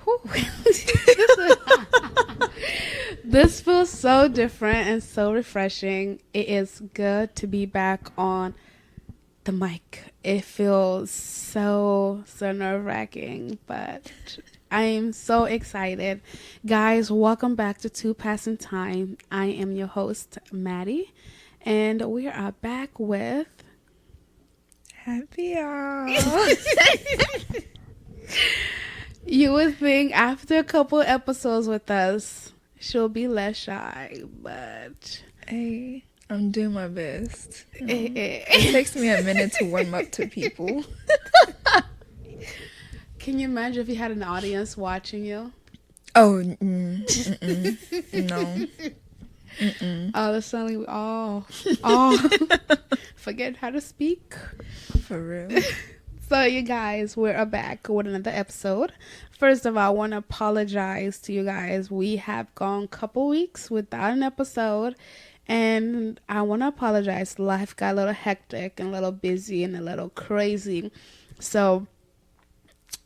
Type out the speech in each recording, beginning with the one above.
Whew. This feels so different and so refreshing. It is good to be back on the mic. It feels so nerve-wracking, but I am so excited. Guys, welcome back to Two Passing Time. I am your host, Maddie, and we are back with Happy y'all. You would think after a couple episodes with us, she'll be less shy, but Hey, I'm doing my best. It takes me a minute to warm up to people. Can you imagine if you had an audience watching you? Oh, no. All of a sudden, we all forget how to speak. For real. So, you guys, we're back with another episode. First of all, I want to apologize to you guys. We have gone a couple weeks without an episode, and I want to apologize. Life got a little hectic and a little busy and a little crazy. So,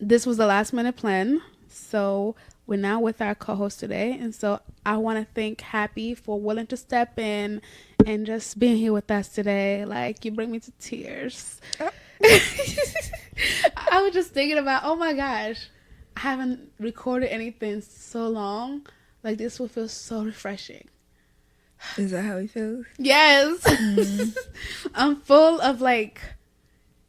this was the last minute plan. So, we're now with our co-host today, and so I want to thank Happy for willing to step in and just being here with us today. Like, you bring me to tears. I was just thinking about, oh my gosh, I haven't recorded anything so long. Like, this will feel so refreshing. Is that how it feels? Yes. I'm full of like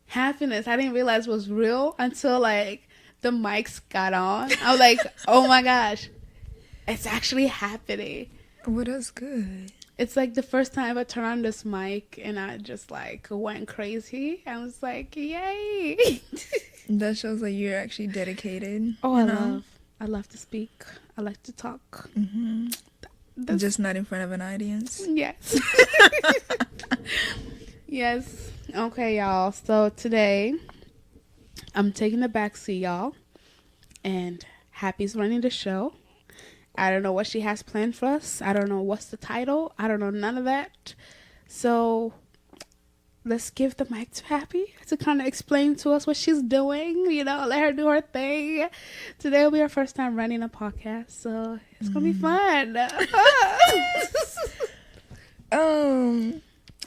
happiness. I didn't realize it was real until like the mics got on. I was like, oh my gosh, it's actually happening. Well, that's good. It's like the first time I turned on this mic and I just like went crazy. I was like, yay. That shows that you're actually dedicated. Oh, I love to speak. I like to talk. Mm-hmm. Just not in front of an audience. Yes. Yes. Okay, y'all. So today I'm taking the backseat, y'all. And Happy's running the show. I don't know what she has planned for us. I don't know what's the title. I don't know none of that. So let's give the mic to Happy to kind of explain to us what she's doing. You know, let her do her thing. Today will be our first time running a podcast, so it's going to be fun.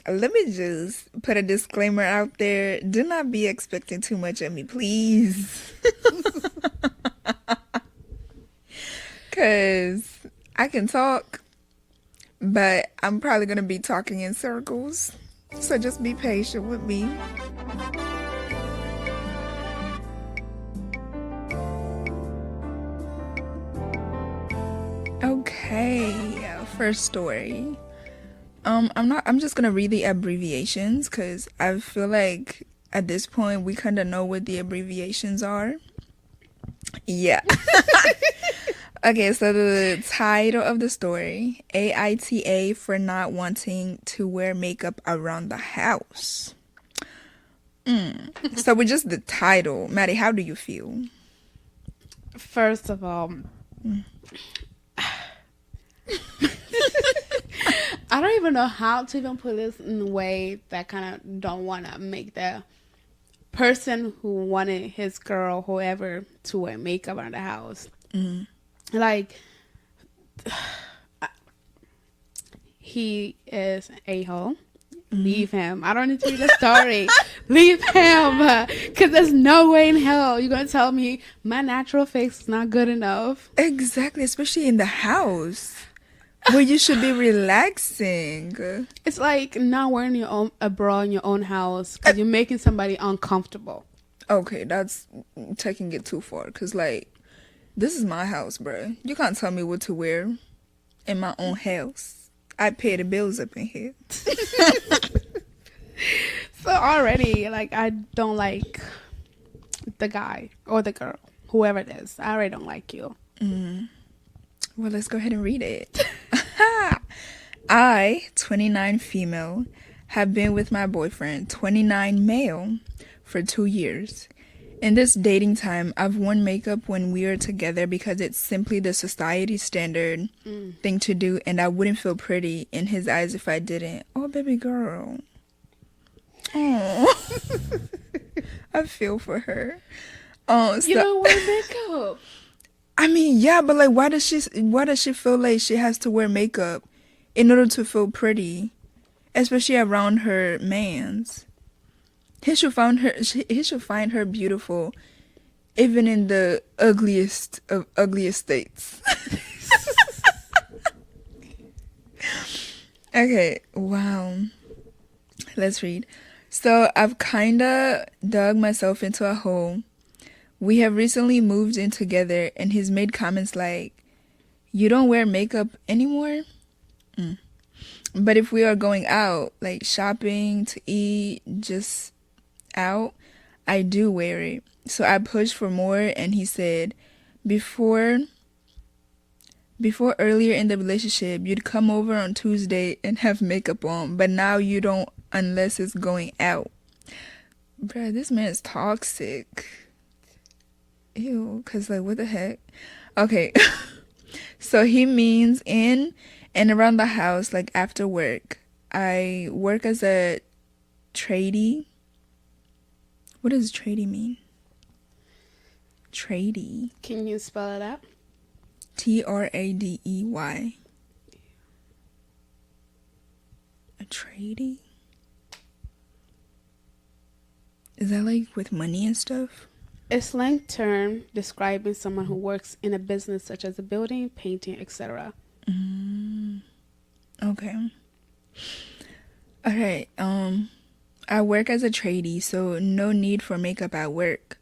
Let me just put a disclaimer out there. Do not be expecting too much of me, please. Because I can talk, but I'm probably going to be talking in circles. So just be patient with me. Okay, first story. I'm just gonna read the abbreviations because I feel like at this point we kind of know what the abbreviations are. Yeah. Okay, so the title of the story, AITA for not wanting to wear makeup around the house. So with just the title, Maddie, how do you feel? First of all, I don't even know how to even put this in a way that kind of don't want to make the person who wanted his girl, whoever, to wear makeup around the house. Like, he is an a-hole. Leave him. I don't need to read the story. Leave him. Because there's no way in hell you're going to tell me my natural face is not good enough. Exactly, especially in the house where you should be relaxing. It's like not wearing a bra in your own house because you're making somebody uncomfortable. Okay, that's taking it too far. Because, like, this is my house, bro. You can't tell me what to wear in my own house. I pay the bills up in here. So already, like, I don't like the guy or the girl, whoever it is. I already don't like you. Well, let's go ahead and read it. I, 29 female, have been with my boyfriend, 29 male, for 2 years. In this dating time, I've worn makeup when we are together because it's simply the society standard thing to do, and I wouldn't feel pretty in his eyes if I didn't. Oh, baby girl. Oh, I feel for her. So, You don't wear makeup. I mean, yeah, but like, why does she feel like she has to wear makeup in order to feel pretty, especially around her man's? He should find her beautiful, even in the ugliest of ugliest states. Okay, wow. Let's read. So I've kinda dug myself into a hole. We have recently moved in together, and he's made comments like, "You don't wear makeup anymore?" But if we are going out, like shopping, to eat, just out, I do wear it. So I pushed for more, and he said, before earlier in the relationship, you'd come over on Tuesday and have makeup on, but now you don't unless it's going out. Bruh, this man is toxic. Ew, cause like, what the heck? Okay. So he means in and around the house, like after work. I work as a tradie. What does tradie mean? Tradie. Can you spell it out? Tradey. A tradie? Is that like with money and stuff? A slang term describing someone who works in a business such as a building, painting, etc. Okay. Alright, I work as a tradie, so no need for makeup at work.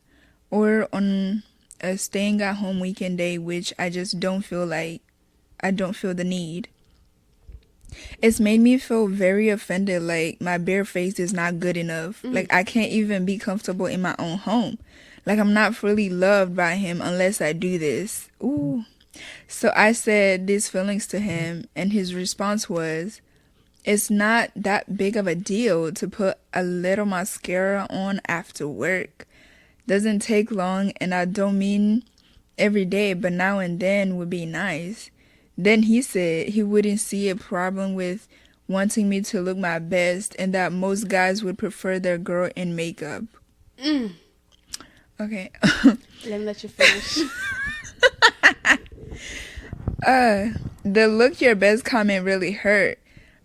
Or on a staying at home weekend day, which I just don't feel like, I don't feel the need. It's made me feel very offended, like my bare face is not good enough. Like I can't even be comfortable in my own home. Like I'm not fully loved by him unless I do this. Ooh. So I said these feelings to him, and his response was, "It's not that big of a deal to put a little mascara on after work. Doesn't take long, and I don't mean every day, but now and then would be nice." Then he said he wouldn't see a problem with wanting me to look my best, and that most guys would prefer their girl in makeup. Okay. Let me let you finish. The look your best comment really hurt.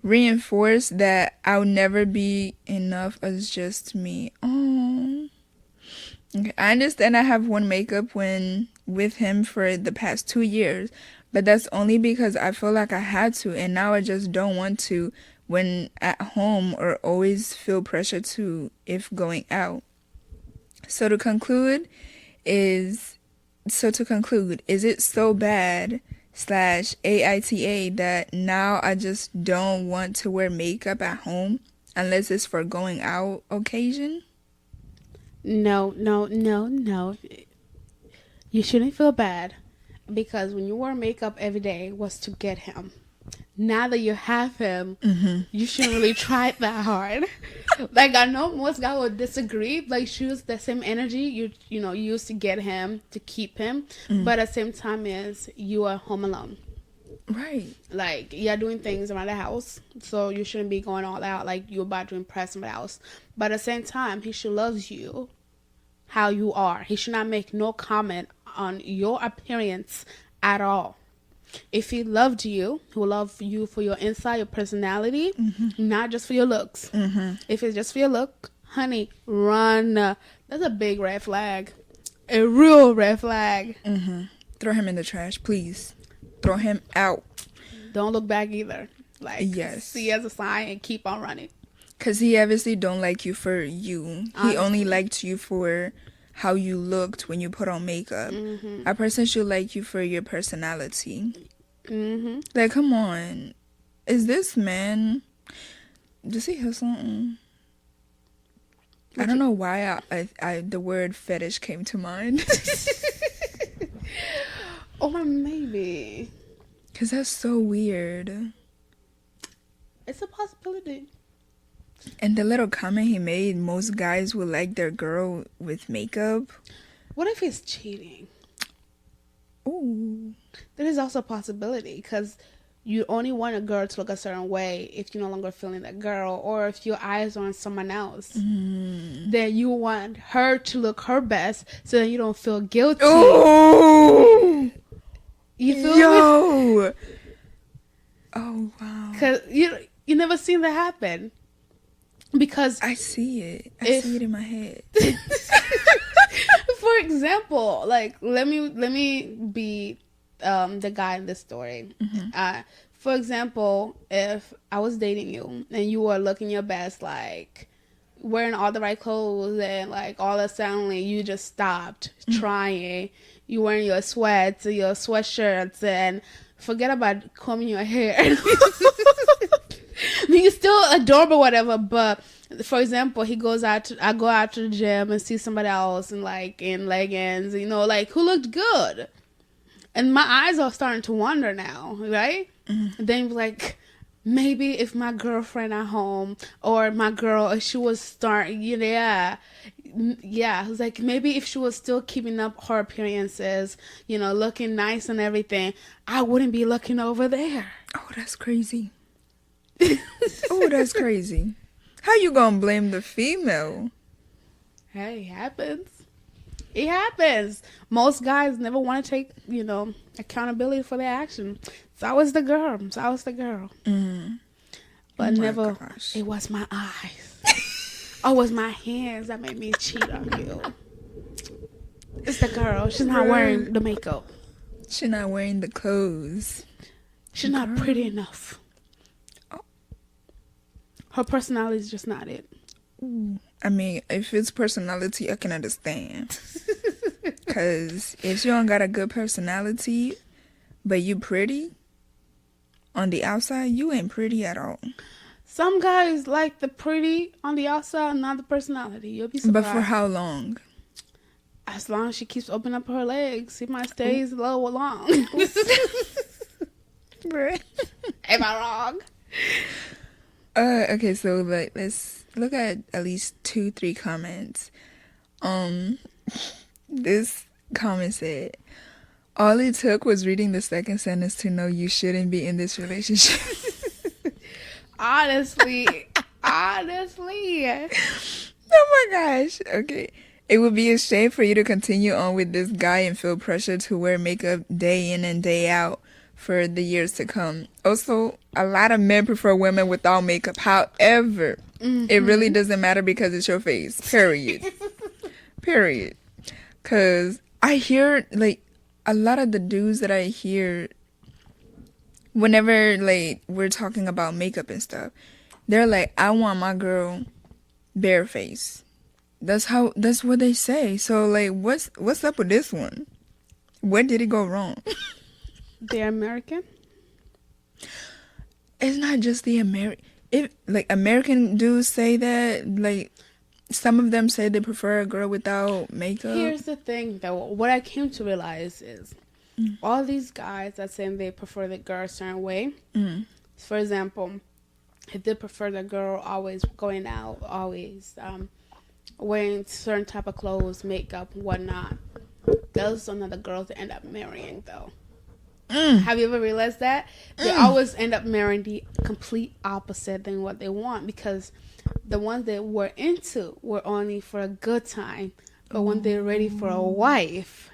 Reinforced that I'll never be enough as just me. Oh. Okay. I understand I have worn makeup when with him for the past 2 years, but that's only because I feel like I had to, and now I just don't want to when at home, or always feel pressure to if going out. So to conclude, is it so bad /AITA that now I just don't want to wear makeup at home unless it's for going out occasion? No. You shouldn't feel bad, because when you wear makeup every day was to get him. Now that you have him, you shouldn't really try it that hard. Like, I know most guys would disagree. Like, choose the same energy you use to get him, to keep him. But at the same time is you are home alone. Right. Like, you're doing things around the house, so you shouldn't be going all out like you're about to impress somebody else. But at the same time, he should love you how you are. He should not make no comment on your appearance at all. If he loved you, he will love you for your inside, your personality, not just for your looks. If it's just for your look, honey, run. That's a big red flag. A real red flag. Throw him in the trash, please. Throw him out. Don't look back either. Like, yes. See as a sign and keep on running. Because he obviously don't like you for you. He only liked you for how you looked when you put on makeup. A person should like you for your personality. Like, come on. Is this man... Does he have something? I don't know why I the word fetish came to mind. Or maybe. Because that's so weird. It's a possibility. And the little comment he made, most guys would like their girl with makeup. What if he's cheating? Ooh. That is also a possibility, because you only want a girl to look a certain way if you're no longer feeling that girl, or if your eyes are on someone else. Then you want her to look her best so that you don't feel guilty. Ooh. You feel me? Yo. Oh wow. Cause you never seen that happen. Because I see it. I see it in my head. For example, like let me be the guy in this story. For example, if I was dating you and you were looking your best, like wearing all the right clothes, and like all of a sudden you just stopped trying, you wearing your sweats, your sweatshirts, and forget about combing your hair. I mean, you're still adorable, whatever, but for example, I go out to the gym and see somebody else in leggings, like who looked good, and my eyes are starting to wander now, right? And then like, maybe if my girlfriend at home or my girl, if she was starting, yeah, it was like maybe if she was still keeping up her appearances, looking nice and everything, I wouldn't be looking over there. Oh, that's crazy. Oh, that's crazy. How you gonna blame the female? Hey, it happens. It happens. Most guys never want to take, accountability for their action. It's always the girl. But never, gosh. It was my eyes. It was my hands that made me cheat on you. It's the girl. She's not wearing the makeup. She's not wearing the clothes. She's not pretty enough. Her personality is just not it. I mean, if it's personality, I can understand. Because if you don't got a good personality, but you pretty, on the outside, you ain't pretty at all. Some guys like the pretty on the outside, not the personality. You'll be surprised. But for how long? As long as she keeps opening up her legs, she might stay low or long. Am I wrong? Okay, so like let's look at least 2-3 comments. This comment said, all it took was reading the second sentence to know you shouldn't be in this relationship. Honestly. Oh my gosh. Okay. It would be a shame for you to continue on with this guy and feel pressure to wear makeup day in and day out for the years to come. Also, a lot of men prefer women without makeup. However, it really doesn't matter because it's your face. Period. Period. Because I hear, like, a lot of the dudes that I hear whenever, like, we're talking about makeup and stuff, they're like, I want my girl bare face. That's what they say. So, like, what's up with this one? Where did it go wrong? They're American? It's not just the American dudes say that, like, some of them say they prefer a girl without makeup. Here's the thing, though. What I came to realize is all these guys that say they prefer the girl a certain way. For example, if they prefer the girl always going out, always wearing certain type of clothes, makeup, whatnot, those are not the girls that end up marrying, though. Have you ever realized that? They always end up marrying the complete opposite than what they want, because the ones they were into were only for a good time, but when they're ready for a wife,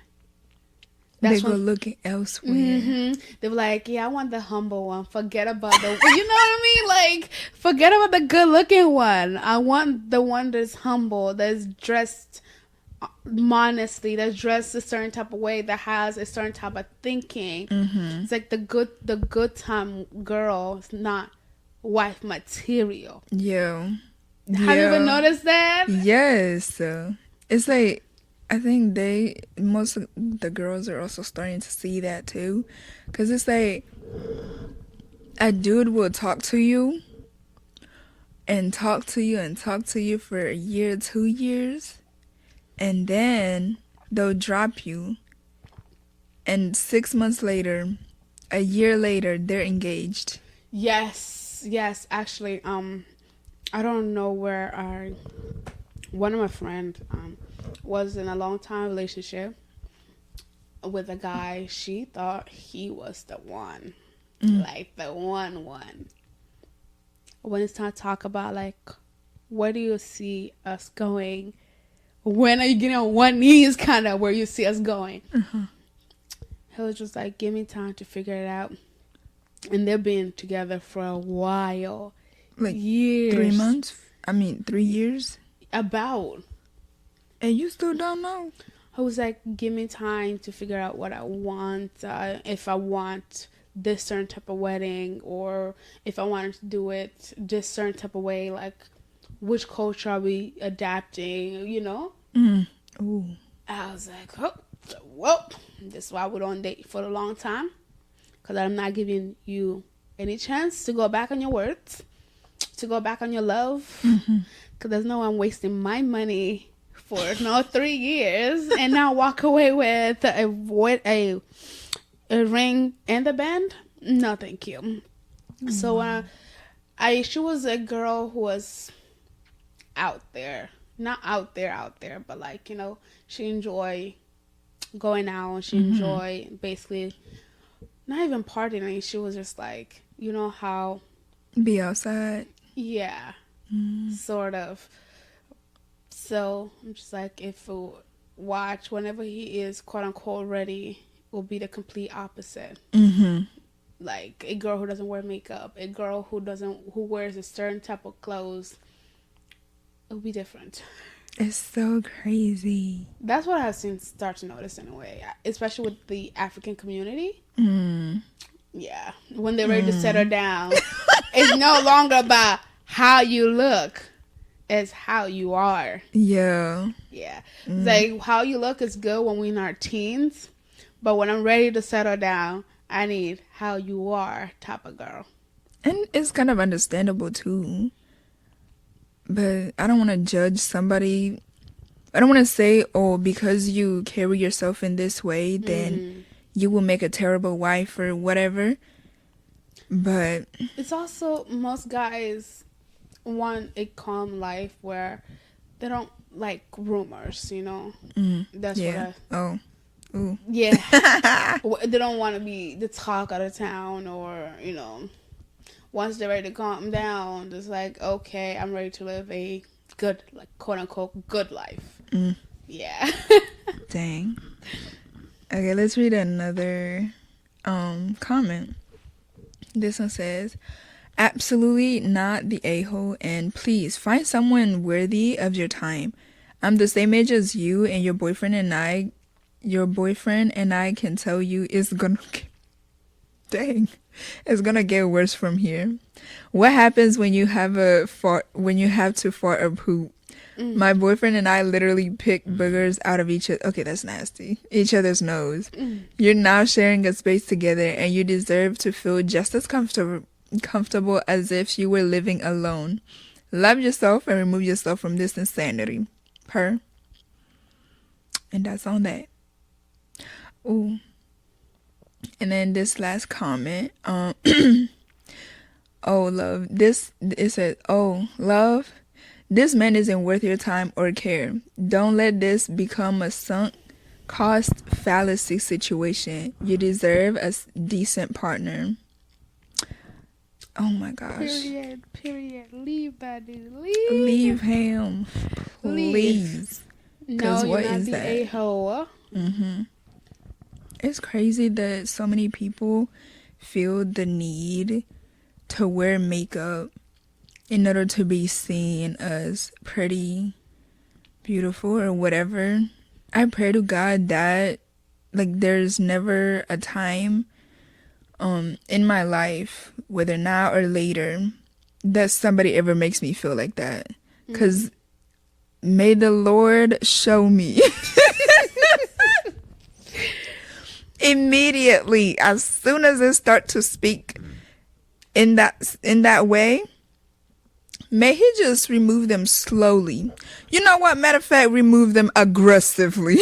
they go looking elsewhere. They're like, yeah, I want the humble one. Forget about the, you know what I mean? Like, forget about the good looking one. I want the one that's humble, that's dressed modestly, that's dressed a certain type of way, that has a certain type of thinking. It's like the good time girl is not wife material. Yeah. Have you ever noticed that? Yes. It's like, I think most of the girls are also starting to see that too. Because it's like, a dude will talk to you and talk to you and talk to you for a year, 2 years. And then they'll drop you. And 6 months later, a year later, they're engaged. Yes. Actually, I don't know where one of my friends was in a long time relationship with a guy. She thought he was the one, like the one. When it's time to talk about, like, where do you see us going? When are you getting on one knee is kind of where you see us going. He was just like, give me time to figure it out. And they've been together for a while. Like years. 3 months? I mean, 3 years? About. And you still don't know? I was like, give me time to figure out what I want. If I want this certain type of wedding, or if I wanted to do it this certain type of way, like which culture are we adapting, you know? Ooh. I was like, oh, well, this is why we don't date for a long time. Because I'm not giving you any chance to go back on your words, to go back on your love. Because there's no one wasting my money for 3 years and now walk away with a ring and the band. No, thank you. So she was a girl who was out there, not out there, but like, you know, she enjoy going out. She enjoy basically not even partying. She was just like, you know how be outside. Yeah, sort of. So I'm just like, if we watch whenever he is quote unquote ready, will be the complete opposite. Like a girl who doesn't wear makeup, a girl who wears a certain type of clothes. It'll be different. It's so crazy. That's what I've seen start to notice in a way, especially with the African community. Yeah, when they're ready to settle down, it's no longer about how you look. It's how you are. Yeah. Yeah. It's like how you look is good when we're in our teens, but when I'm ready to settle down, I need how you are type of girl. And it's kind of understandable too. But I don't want to judge somebody. I don't want to say, oh, because you carry yourself in this way, then you will make a terrible wife or whatever. But it's also, most guys want a calm life where they don't like rumors, you know? That's yeah. Ooh. Yeah. They don't want to be the talk of the town, or, you know, once they're ready to calm down, it's like, okay, I'm ready to live a good, like, quote unquote, good life. Yeah. Dang. Okay, let's read another comment. This one says, absolutely not the a-hole, and please find someone worthy of your time. I'm the same age as you, and your boyfriend and I can tell you it's gonna get worse from here. What happens when you have to fart or poop? My boyfriend and I literally pick boogers out of each other's nose. You're now sharing a space together, and you deserve to feel just as comfortable as if you were living alone. Love yourself and remove yourself from this insanity. And that's on that. Ooh. And then this last comment, oh love, it says, oh love, this man isn't worth your time or care. Don't let this become a sunk cost fallacy situation. You deserve a decent partner. Oh my gosh. Period. Leave that dude. Leave him. Please. No, you're not the a-hole. It's crazy that so many people feel the need to wear makeup in order to be seen as pretty, beautiful, or whatever. I pray to God that, like, there's never a time in my life, whether now or later, that somebody ever makes me feel like that. Because may the Lord show me immediately, as soon as I start to speak in that way, may he just remove them slowly. You know what? Matter of fact, remove them aggressively.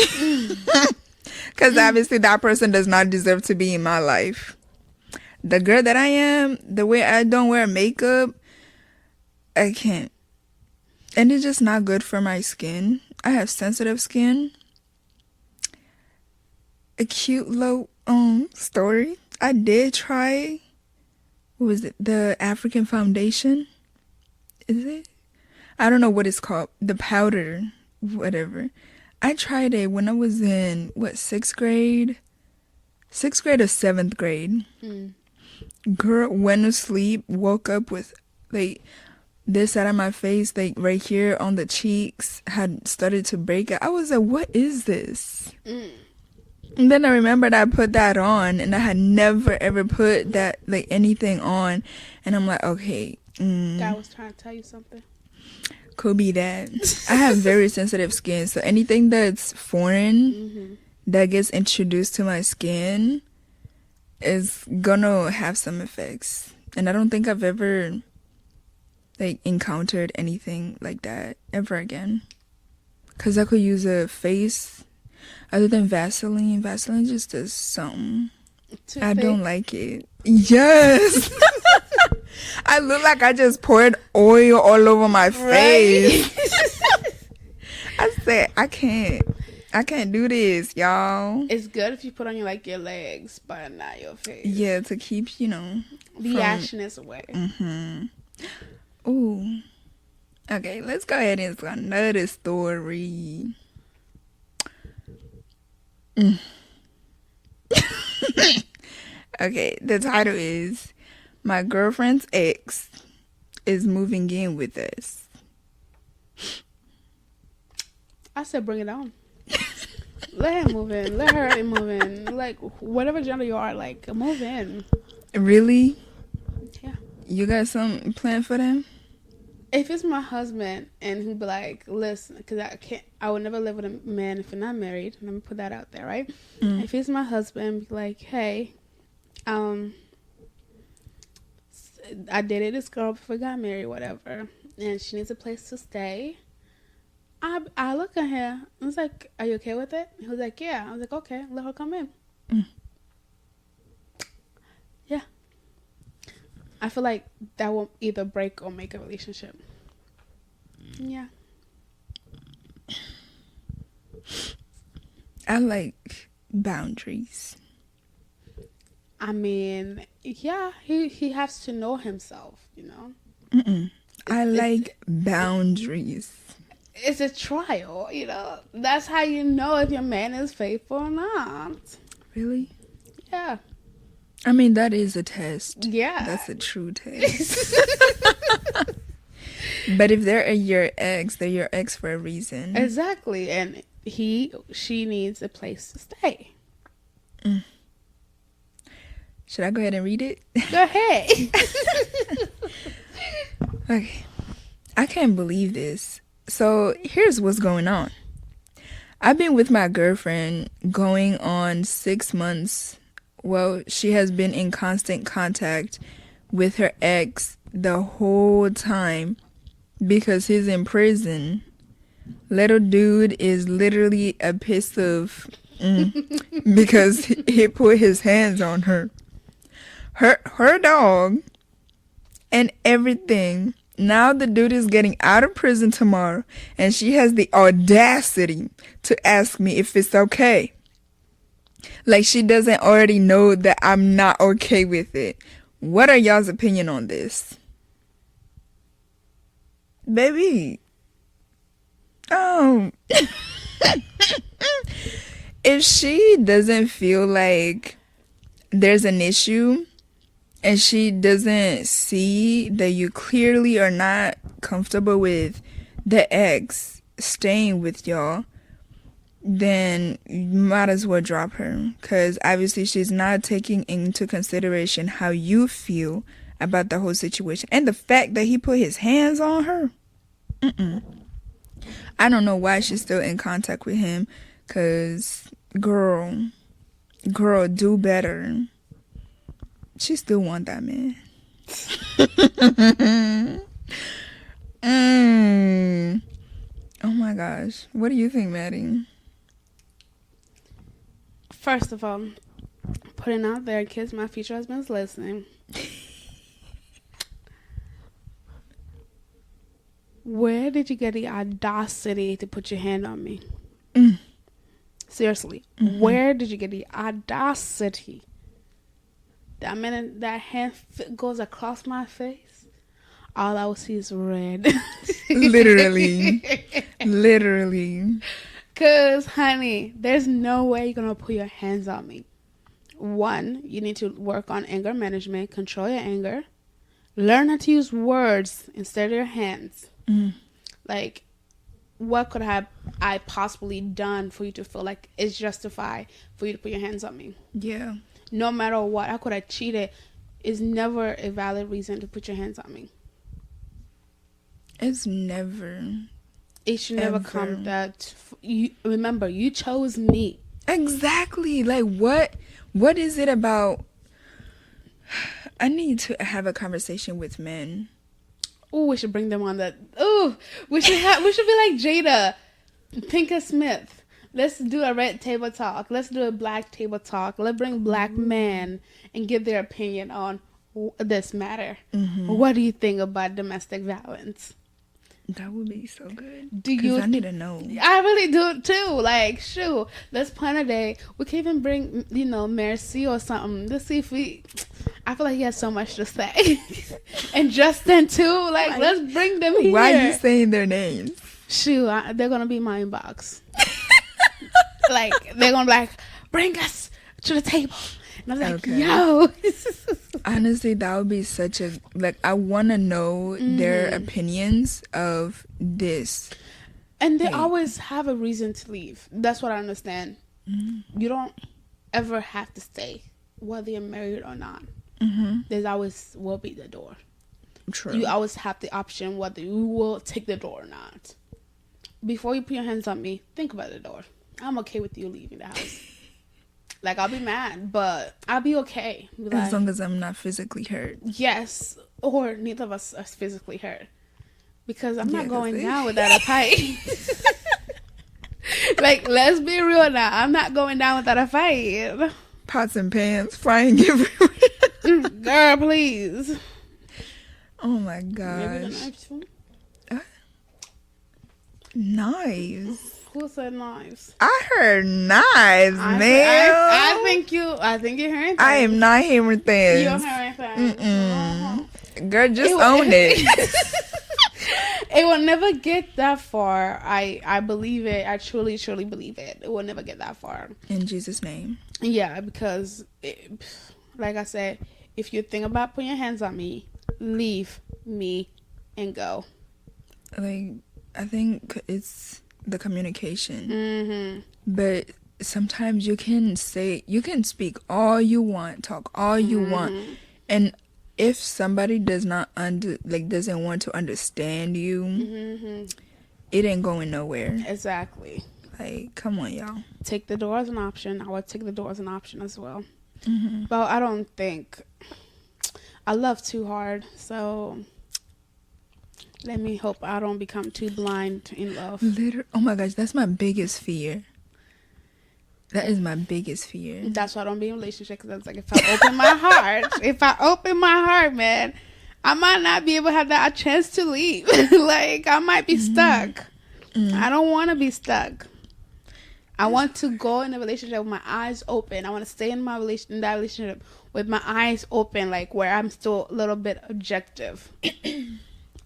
Because obviously that person does not deserve to be in my life. The girl that I am, the way I don't wear makeup, I can't. And it's just not good for my skin. I have sensitive skin. A cute little story. I did try, what was it? The African foundation. Is it? I don't know what it's called. The powder, whatever. I tried it when I was in, 6th grade? 6th grade or 7th grade. Girl, went to sleep, woke up with like this side of my face, like right here on the cheeks, had started to break out. I was like, what is this? And then I remembered I put that on, and I had never ever put that, like, anything on. And I'm like, okay. God was trying to tell you something. Could be that. I have very sensitive skin, so anything that's foreign that gets introduced to my skin is gonna have some effects. And I don't think I've ever, like, encountered anything like that ever again. Because I could use a face other than Vaseline. Vaseline just does something. I don't like it. Yes. I look like I just poured oil all over my face. I said, I can't do this, y'all. It's good if you put on your legs, but not your face. Yeah, to keep, the ashiness away. Ooh. Okay, let's go ahead into another story. Okay, the title is My Girlfriend's Ex is Moving In With Us. I said bring it on. Let him move in. Let her move in. Like, whatever gender you are, like, move in. Really? Yeah. You got something planned for them? If it's my husband and he'd be like, listen, because I would never live with a man if you're not married. Let me put that out there, right? If he's my husband, be like, hey, I dated this girl before I got married, whatever, and she needs a place to stay. I look at her, I was like, are you okay with it? He was like, yeah. I was like, okay, let her come in. Yeah. I feel like that will either break or make a relationship. Yeah. I like boundaries. I mean, yeah, he has to know himself, I like boundaries. It's a trial, That's how you know if your man is faithful or not. Really? Yeah. I mean, that is a test. Yeah. That's a true test. But if they're your ex, they're your ex for a reason. Exactly. And she needs a place to stay. Should I go ahead and read it? Go ahead. Okay. I can't believe this. So here's what's going on. I've been with my girlfriend going on 6 months. Well, she has been in constant contact with her ex the whole time because he's in prison. Little dude is literally a piece of because he put his hands on her. Her dog and everything. Now the dude is getting out of prison tomorrow, and she has the audacity to ask me if it's okay. Like she doesn't already know that I'm not okay with it. What are y'all's opinion on this? Baby. Oh. If she doesn't feel like there's an issue, and she doesn't see that you clearly are not comfortable with the ex staying with y'all, then you might as well drop her. Because obviously she's not taking into consideration how you feel about the whole situation. And the fact that he put his hands on her. I don't know why she's still in contact with him. Because, girl, do better. She still want that man. Oh my gosh. What do you think, Maddie? First of all, putting out there in case my future husband's listening. Where did you get the audacity to put your hand on me? Seriously. Where did you get the audacity? That minute that hand goes across my face, all I will see is red. Literally. Because, honey, there's no way you're going to put your hands on me. One, you need to work on anger management, control your anger, learn how to use words instead of your hands. Like, what could have I possibly done for you to feel like it's justified for you to put your hands on me? Yeah. No matter what, I could have cheated. Is never a valid reason to put your hands on me. It's never. It should never come that you remember you chose me. Exactly. Like what is it about? I need to have a conversation with men. Oh, we should bring them on that. Oh, we should be like Jada Pinkett Smith. Let's do a red table talk. Let's do a black table talk. Let's bring black men and give their opinion on this matter. What do you think about domestic violence? That would be so good. Do you? I need to know. I really do too. Like, shoot, let's plan a day. We can even bring, Mercy or something. Let's see if we. I feel like he has so much to say, and Justin too. Like, let's bring them here. Why are you saying their names? Shoot, they're gonna be in my inbox. Like, they're gonna be like, bring us to the table. And I'm like, yo. Honestly, that would be such a, like, I want to know their opinions of this. And they always have a reason to leave. That's what I understand. You don't ever have to stay, whether you're married or not. There's always will be the door. True. You always have the option whether you will take the door or not. Before you put your hands on me, think about the door. I'm okay with you leaving the house. Like, I'll be mad, but I'll be okay. Be as long as I'm not physically hurt. Yes, or neither of us are physically hurt. Because I'm not going down without a fight. Like, let's be real now. I'm not going down without a fight. Pots and pans flying everywhere. Girl, please. Oh my gosh. Maybe the knives too? Knives. Who said knives? I heard knives, man. I think you're hearing things. I am not hearing things. You're hearing things. Girl, just own it. It will never get that far. I believe it. I truly, truly believe it. It will never get that far. In Jesus' name. Yeah, because, like I said, if you think about putting your hands on me, leave me and go. Like, I think it's the communication. But sometimes you can speak all you want, talk all you want, and if somebody doesn't want to understand you, it ain't going nowhere. Exactly. Like, come on, y'all. Take the door as an option. I would take the door as an option as well. But I don't think I love too hard, so let me hope I don't become too blind in love. Oh my gosh, that's my biggest fear. That is my biggest fear. That's why I don't be in a relationship, because it's like, if I open my heart, man, I might not be able to have that chance to leave. Like, I might be stuck. I don't want to be stuck. I want to go in a relationship with my eyes open. I want to stay in that relationship with my eyes open, like, where I'm still a little bit objective.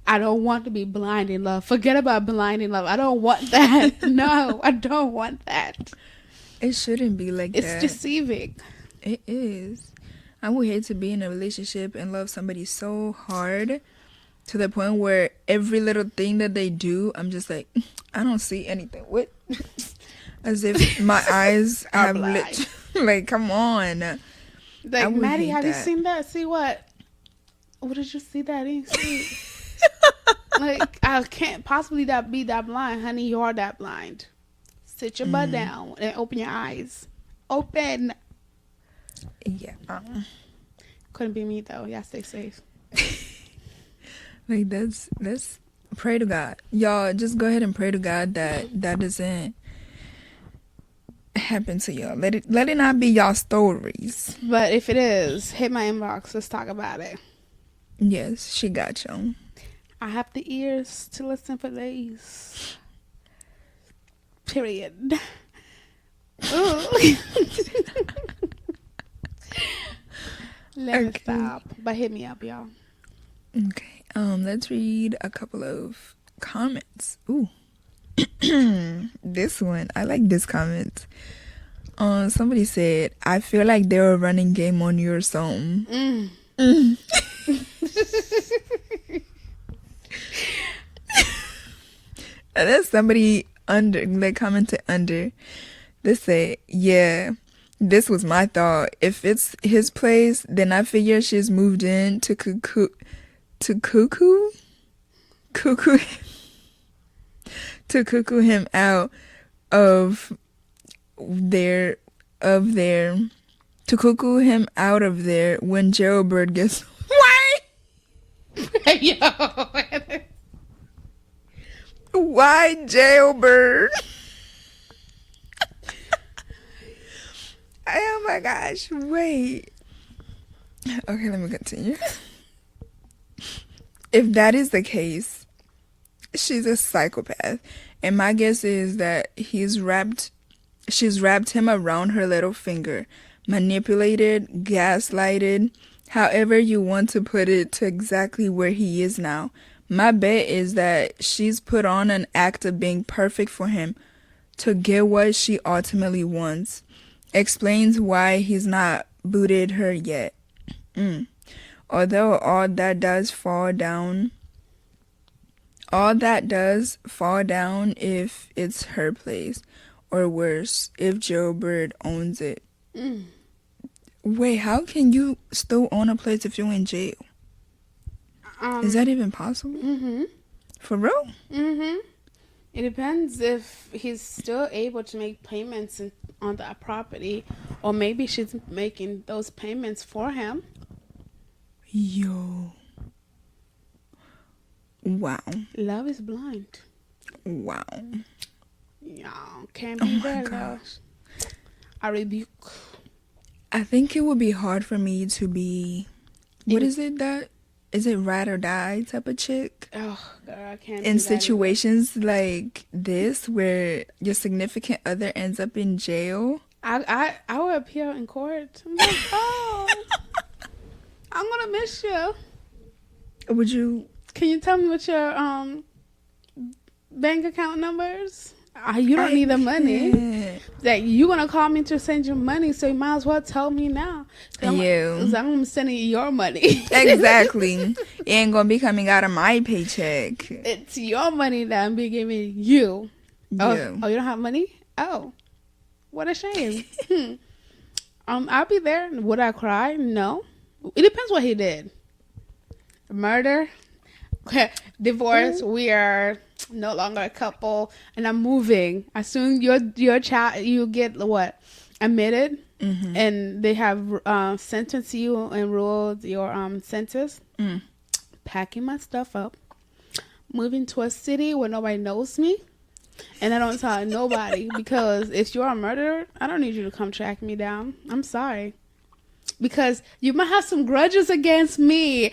I don't want to be blind in love. Forget about blind in love. I don't want that. No, I don't want that. It shouldn't be like that. It's deceiving. It is. I would hate to be in a relationship and love somebody so hard to the point where every little thing that they do, I'm just like, I don't see anything. What? As if my eyes have lit. Like, come on. Like, Maddie, have you seen that? See what? What did you see that? You see? Like, I can't possibly be that blind. Honey, you are that blind. Sit your butt down and open your eyes. Open. Yeah. Couldn't be me, though. Yeah, stay safe. Like, that's pray to God. Y'all, just go ahead and pray to God that doesn't happen to y'all. Let it not be y'all stories. But if it is, hit my inbox. Let's talk about it. Yes, she got you. I have the ears to listen for these. Period. Let me stop. But hit me up, y'all. Okay. Let's read a couple of comments. Ooh. This one. I like this comment. Somebody said, I feel like they were running game on your song. Mm. Mm. And then somebody commented under. They say, yeah, this was my thought. If it's his place, then I figure she's moved in to cuckoo to cuckoo him out of there to cuckoo him out of there when Jailbird gets Yo. why Jailbird? Oh my gosh, wait. Okay, let me continue. If that is the case, she's a psychopath. And my guess is that she's wrapped him around her little finger, manipulated, gaslighted, however you want to put it, to exactly where he is now. My bet is that she's put on an act of being perfect for him to get what she ultimately wants. Explains why he's not booted her yet. Although all that does fall down if it's her place, or worse, if Jailbird owns it. Wait, how can you still own a place if you're in jail? Is that even possible? For real? It depends if he's still able to make payments on that property, or maybe she's making those payments for him. Yo. Wow. Love is blind. Wow. Y'all can't be there, love. I rebuke. I think it would be hard for me to be, is it ride or die type of chick? Oh, girl, I can't. In situations like this where your significant other ends up in jail. I would appear in court. I'm like, oh, I'm gonna miss you. Would you? Can you tell me what your bank account numbers? You don't need the money. That you gonna call me to send you money, so you might as well tell me now. I'm sending you your money. Exactly. It ain't gonna be coming out of my paycheck. It's your money that I'm be giving you. Yeah. Oh, you don't have money? Oh, what a shame. I'll be there. Would I cry? No. It depends what he did. Murder, divorce. We are no longer a couple, and I'm moving. As soon your child, you get what, admitted, and they have sentenced you and ruled your sentence. Packing my stuff up, moving to a city where nobody knows me, and I don't tell nobody, because if you're a murderer, I don't need you to come track me down. I'm sorry, because you might have some grudges against me.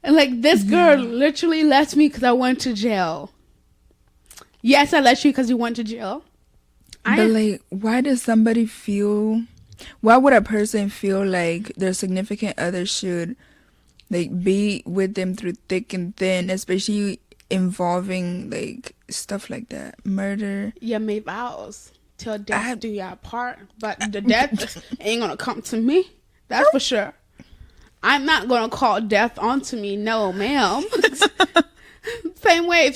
And like, this girl literally left me because I went to jail. Yes, I left you because you went to jail. But why would a person feel like their significant other should be with them through thick and thin, especially involving stuff like that, murder? You made vows till death do you part, but the death ain't gonna come to me. That's for sure. I'm not gonna call death onto me. No, ma'am. Same way,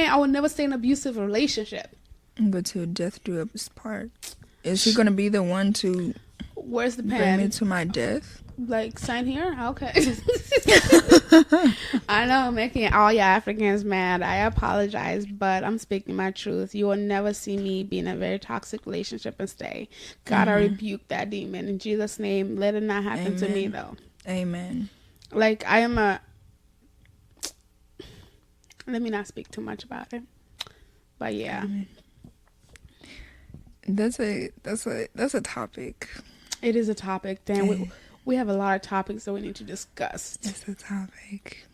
I would never stay in an abusive relationship. But till death do us part. Is she gonna be the one to? Where's the pen? Bring me to my death. Sign here? Okay. I know I'm making all you Africans mad. I apologize, but I'm speaking my truth. You will never see me be in a very toxic relationship and stay. God, I rebuke that demon in Jesus' name. Let it not happen to me, though. Amen. I am let me not speak too much about it. But yeah. Amen. That's a topic. It is a topic. Damn, we have a lot of topics that we need to discuss. It's a topic.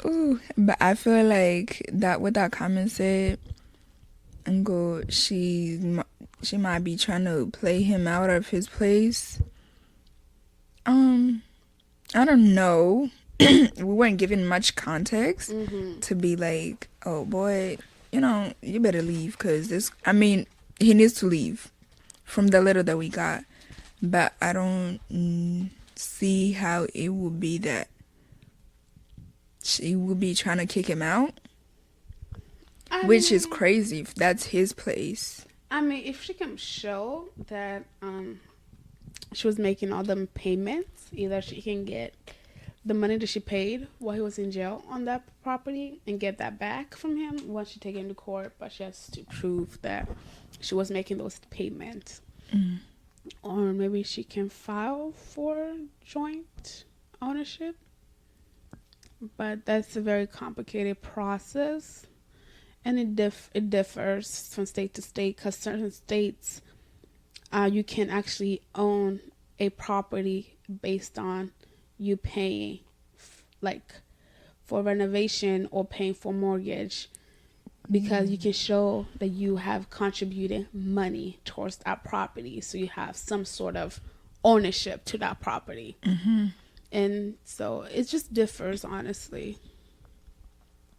Ooh, but I feel like that what that comment said, she might be trying to play him out of his place. I don't know. We weren't given much context to be like, oh boy, you better leave, because he needs to leave from the letter that we got. But I don't see how it would be that she would be trying to kick him out, which is crazy if that's his place. I mean, if she can show that she was making all them payments, either she can get the money that she paid while he was in jail on that property and get that back from him once she take him to court, but she has to prove that she was making those payments. Or maybe she can file for joint ownership, but that's a very complicated process, and it differs from state to state, because certain states you can actually own a property based on you paying like for renovation or paying for mortgage, because you can show that you have contributed money towards that property, so you have some sort of ownership to that property. And so it just differs, honestly.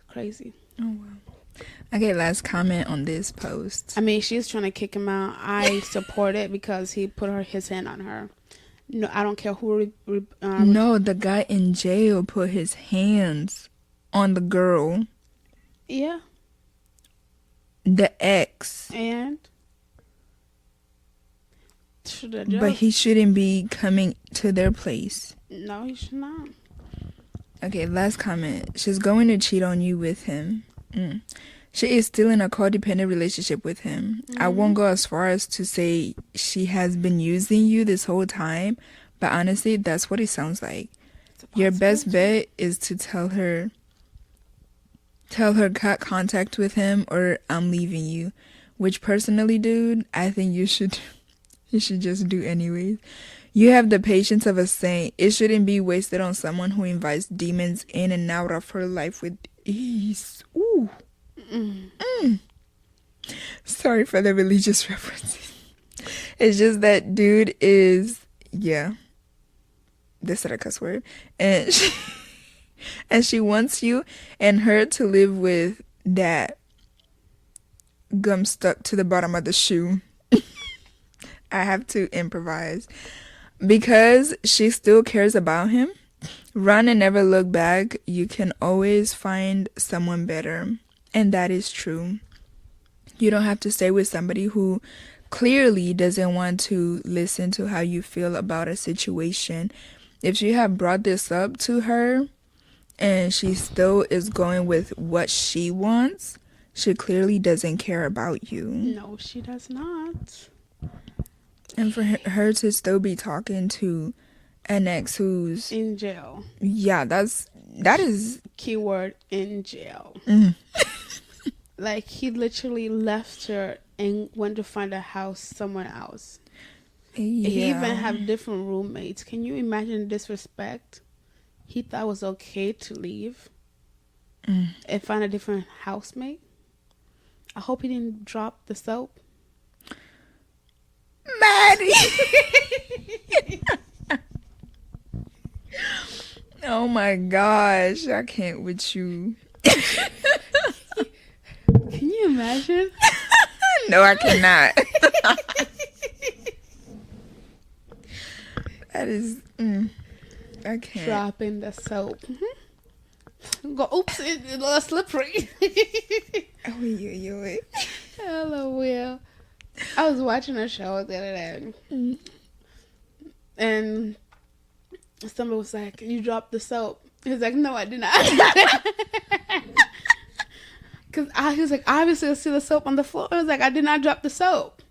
Crazy. Oh wow. Okay, last comment on this post. I mean, she's trying to kick him out. I support it because he put his hand on her. No, I don't care who. No, the guy in jail put his hands on the girl. Yeah. The ex. And? But he shouldn't be coming to their place. No, he should not. Okay, last comment. She's going to cheat on you with him. She is still in a codependent relationship with him. I won't go as far as to say she has been using you this whole time, but honestly, that's what it sounds like. Your best bet is to tell her cut contact with him or I'm leaving you. Which personally, dude, I think you should just do anyways. You have the patience of a saint. It shouldn't be wasted on someone who invites demons in and out of her life with ease. Ooh. Sorry for the religious references. It's just that dude is, yeah. This is a cuss word. And she wants you and her to live with that gum stuck to the bottom of the shoe. I have to improvise. Because she still cares about him. Run and never look back. You can always find someone better. And that is true. You don't have to stay with somebody who clearly doesn't want to listen to how you feel about a situation. If you have brought this up to her and she still is going with what she wants, she clearly doesn't care about you. No, she does not. And for her to still be talking to an ex who's in jail. Yeah, that is keyword, in jail. Like, he literally left her and went to find a house somewhere else. Yeah. He even have different roommates. Can you imagine the disrespect? He thought it was okay to leave and find a different housemate. I hope he didn't drop the soap. Maddie! Oh my gosh, I can't with you. Can you imagine? No, I cannot. That is, I can't. Dropping the soap. Go, oops, it's a little slippery. Oh, yeah. LOL. I was watching a show the other day. And somebody was like, you dropped the soap. He was like, no, I did not. Because he was like, obviously I see the soap on the floor. I was like, I did not drop the soap.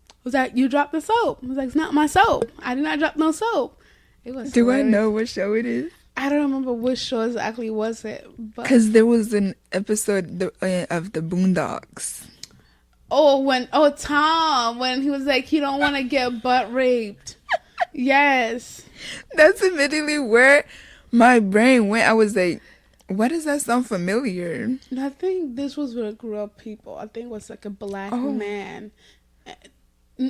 I was like, you dropped the soap. I was like, it's not my soap. I did not drop no soap. It was. Do hilarious. I know what show it is? I don't remember which show exactly was it. Because there was an episode of the Boondocks. Tom, when he was like, he don't want to get butt raped. Yes. That's immediately where my brain went. I was like, why does that sound familiar? I think this was where I grew up people. I think it was like a black man.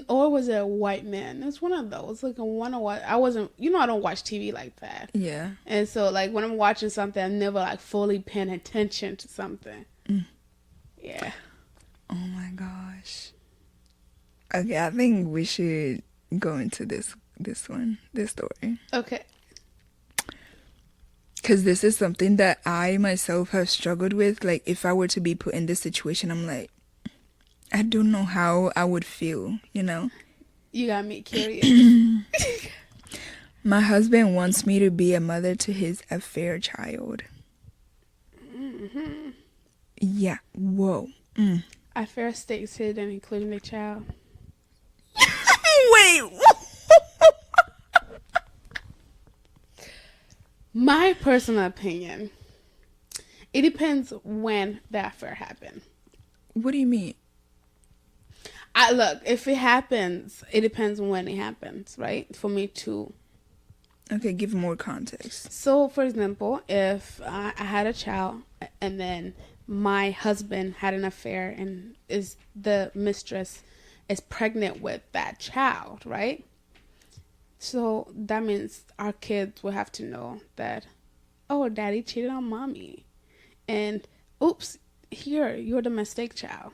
Or was it a white man? It's one of those. Like I wasn't, I don't watch TV like that. Yeah. And so like when I'm watching something, I'm never like fully paying attention to something. Yeah. Oh my gosh. Okay, I think we should go into this story. Okay. Because this is something that I myself have struggled with. Like, if I were to be put in this situation, I'm like, I don't know how I would feel, you know? You got me curious. My husband wants me to be a mother to his affair child. Mm-hmm. Yeah. Whoa. Affair stated and including the child. Wait. My personal opinion, it depends when the affair happened. What do you mean? Look, if it happens, it depends when it happens, right? For me to. Okay, give more context. So, for example, if I had a child and then my husband had an affair and the mistress is pregnant with that child, right? So that means our kids will have to know that, oh, daddy cheated on mommy. And oops, here, you're the mistake child.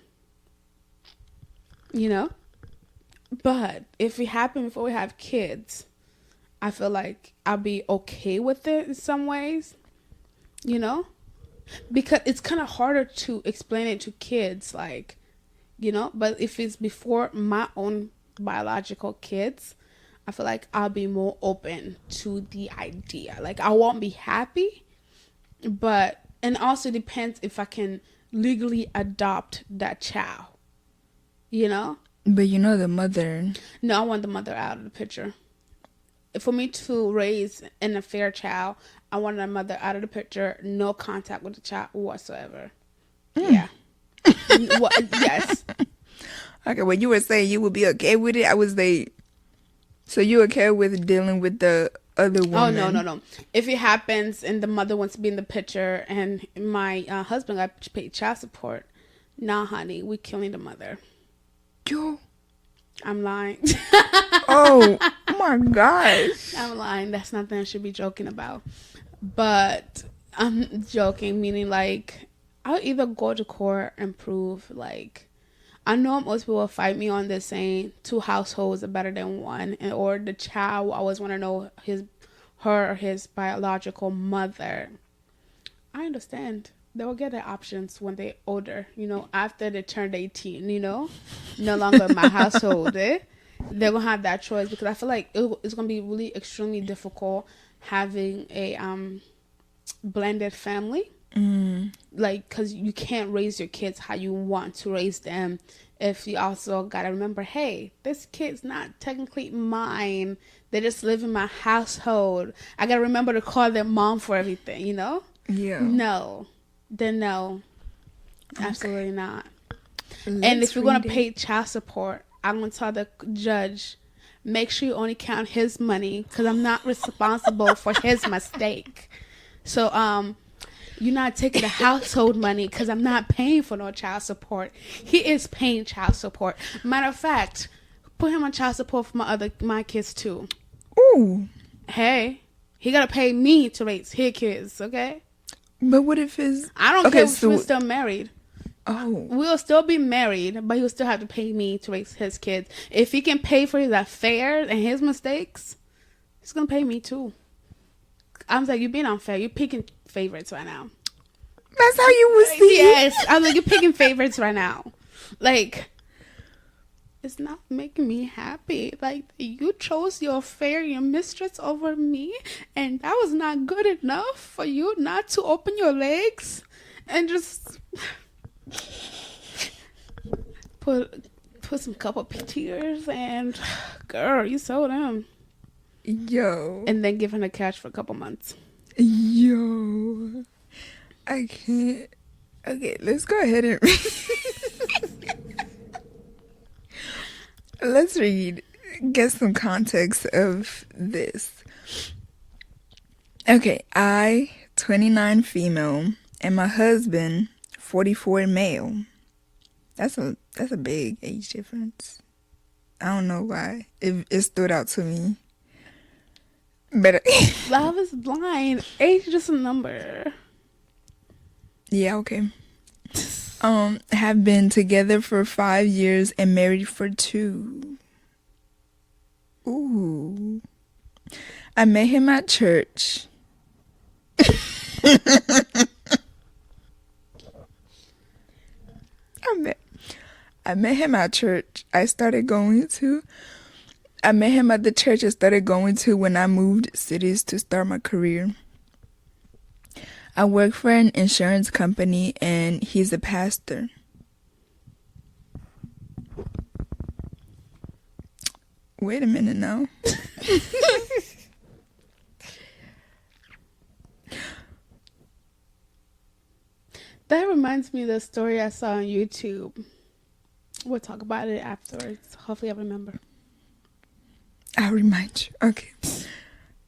You know? But if it happened before we have kids, I feel like I'll be okay with it in some ways. You know? Because it's kind of harder to explain it to kids, like, you know? But if it's before my own biological kids, I feel like I'll be more open to the idea. Like, I won't be happy, but, and also depends if I can legally adopt that child, you know? But you know the mother. No, I want the mother out of the picture. For me to raise an affair child, I want the mother out of the picture, no contact with the child whatsoever. Yeah. Yes. Okay, when you were saying you would be okay with it, I was like, so you okay with dealing with the other woman? Oh, no. If it happens and the mother wants to be in the picture and my husband got paid child support, nah, honey, we killing the mother. Yo. I'm lying. Oh my gosh. I'm lying. That's nothing I should be joking about. But I'm joking, meaning like I'll either go to court and prove, like, I know most people will fight me on this saying 2 households are better than one, or the child will always want to know her or his biological mother. I understand. They will get their options when they're older, you know, after they turned 18, you know, no longer my household. They're going to have that choice, because I feel like it's going to be really extremely difficult having a blended family. Like, because you can't raise your kids how you want to raise them if you also got to remember, hey, this kid's not technically mine. They just live in my household. I got to remember to call them mom for everything, you know? Yeah. No. Then no. Absolutely not. Let's and if you're going to read pay child support, I'm going to tell the judge, make sure you only count his money, because I'm not responsible for his mistake. So, you're not taking the household money, because I'm not paying for no child support. He is paying child support. Matter of fact, put him on child support for my kids too. Ooh. Hey, he got to pay me to raise his kids, okay? But what if his... I don't care if we're still married. Oh. We'll still be married, but he'll still have to pay me to raise his kids. If he can pay for his affairs and his mistakes, he's going to pay me too. I'm like, you're being unfair. You're picking favorites right now. That's how you would see. Yes. I'm like, you're picking favorites right now. Like, it's not making me happy. Like, you chose your affair, your mistress over me, and that was not good enough for you not to open your legs and just put some cup of tears and, girl, you sold him. Yo. And then give him the cash for a couple months. Yo. I can't. Okay, let's go ahead and let's read. Get some context of this. Okay, I, 29 female, and my husband, 44 male. That's a big age difference. I don't know why. It stood out to me. But Love is blind. Age is just a number. yeah, okay. Have been together for 5 years and married for 2. Ooh. I met him at church. I met him at church. I met him at the church I started going to when I moved cities to start my career. I work for an insurance company and he's a pastor. Wait a minute now. That reminds me of the story I saw on YouTube. We'll talk about it afterwards. Hopefully I remember. I'll remind you. Okay.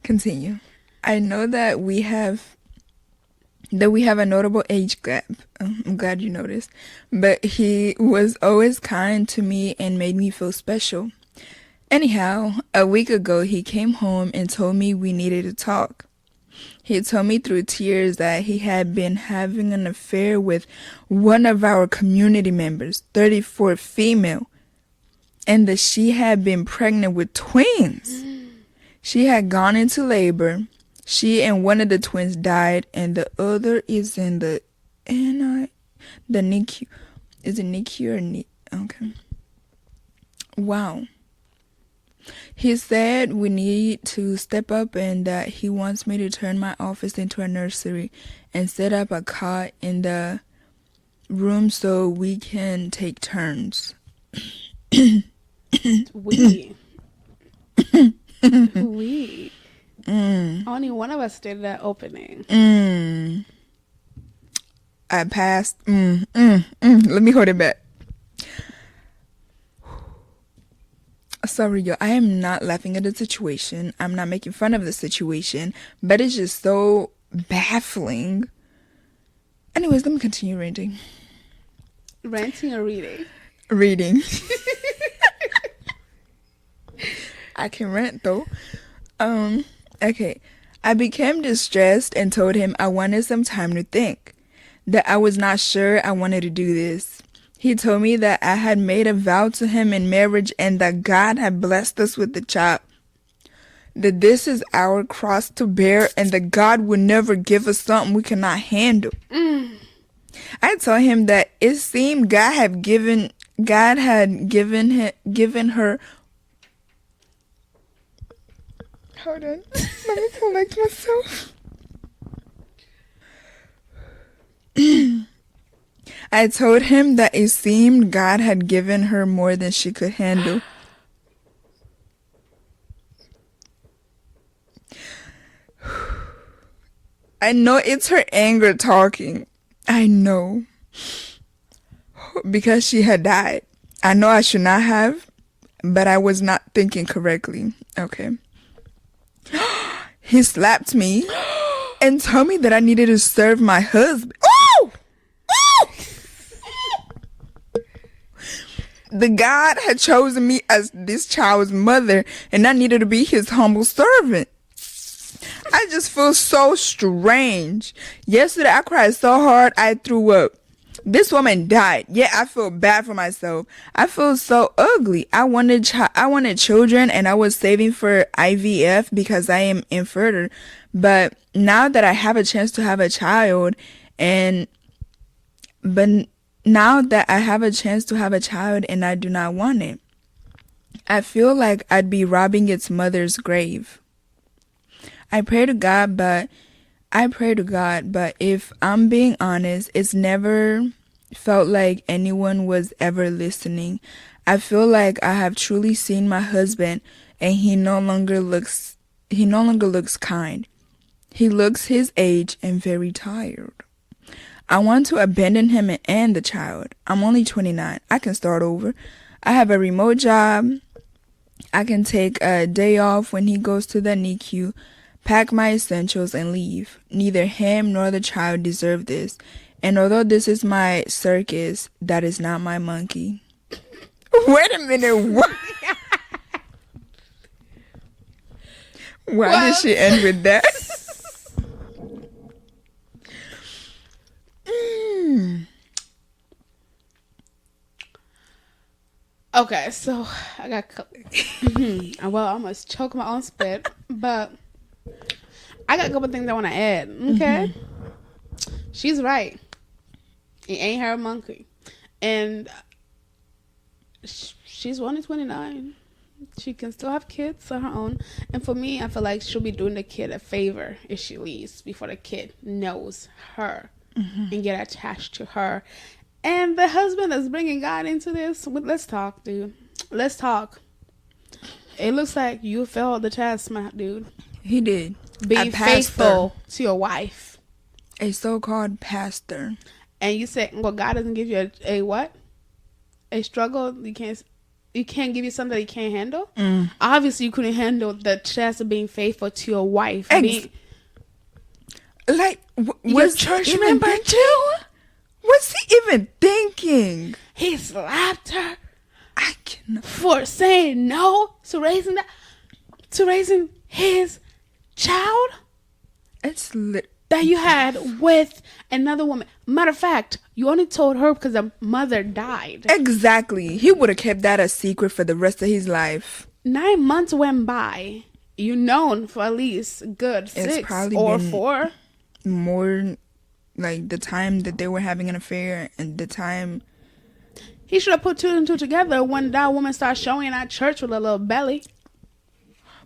Continue. I know that we have a notable age gap. I'm glad you noticed. But he was always kind to me and made me feel special. Anyhow, a week ago he came home and told me we needed to talk. He told me through tears that he had been having an affair with one of our community members, 34 female, and that she had been pregnant with twins. She had gone into labor. She and one of the twins died, and the other is in the NICU. Is it NICU or NICU? Okay. Wow. He said we need to step up and that he wants me to turn my office into a nursery and set up a cot in the room so we can take turns. We. Only one of us did that opening. I passed. Let me hold it back. Sorry, yo. I am not laughing at the situation. I'm not making fun of the situation. But it's just so baffling. Anyways, let me continue ranting. Ranting or reading? Reading. I can rant though. Okay. I became distressed and told him I wanted some time to think. That I was not sure I wanted to do this. He told me that I had made a vow to him in marriage and that God had blessed us with the child. That this is our cross to bear and that God would never give us something we cannot handle. I told him that it seemed God had given her. Hold on. Let me collect myself. I told him that it seemed God had given her more than she could handle. I know it's her anger talking. I know. Because she had died. I know I should not have, but I was not thinking correctly. Okay. He slapped me and told me that I needed to serve my husband. Oh! The God had chosen me as this child's mother, and I needed to be his humble servant. I just feel so strange. Yesterday, I cried so hard, I threw up. This woman died. Yeah, I feel bad for myself. I feel so ugly. I wanted children, and I was saving for IVF because I am infertile. But now that I have a chance to have a child, and I do not want it, I feel like I'd be robbing its mother's grave. I pray to God, but if I'm being honest, it's never felt like anyone was ever listening. I feel like I have truly seen my husband, and he no longer looks kind. He looks his age and very tired. I want to abandon him and end the child. I'm only 29. I can start over. I have a remote job. I can take a day off when he goes to the NICU, pack my essentials, and leave. Neither him nor the child deserve this. And although this is my circus, that is not my monkey. Wait a minute. What? Why did she end with that? Okay, so I got. Well, I almost choked my own spit, but I got a couple things I want to add. Okay, she's right. It ain't her monkey, and she's only 29. She can still have kids of her own, and for me, I feel like she'll be doing the kid a favor if she leaves before the kid knows her and get attached to her. And the husband is bringing God into this. Let's talk, dude. Let's talk. It looks like you failed the test, my dude. He did. Being faithful to your wife. A so-called pastor. And you say, well, God doesn't give you a what? A struggle? You can't give you something that you can't handle? Obviously, you couldn't handle the test of being faithful to your wife. Was church member too? What's he even thinking? He slapped her. I cannot. For saying no to raising his child. It's that you had with another woman. Matter of fact, you only told her because the mother died. Exactly. He would have kept that a secret for the rest of his life. 9 months went by. You known for at least good 6 or 4. More like the time that they were having an affair and the time. He should have put 2 and 2 together when that woman started showing at church with a little belly.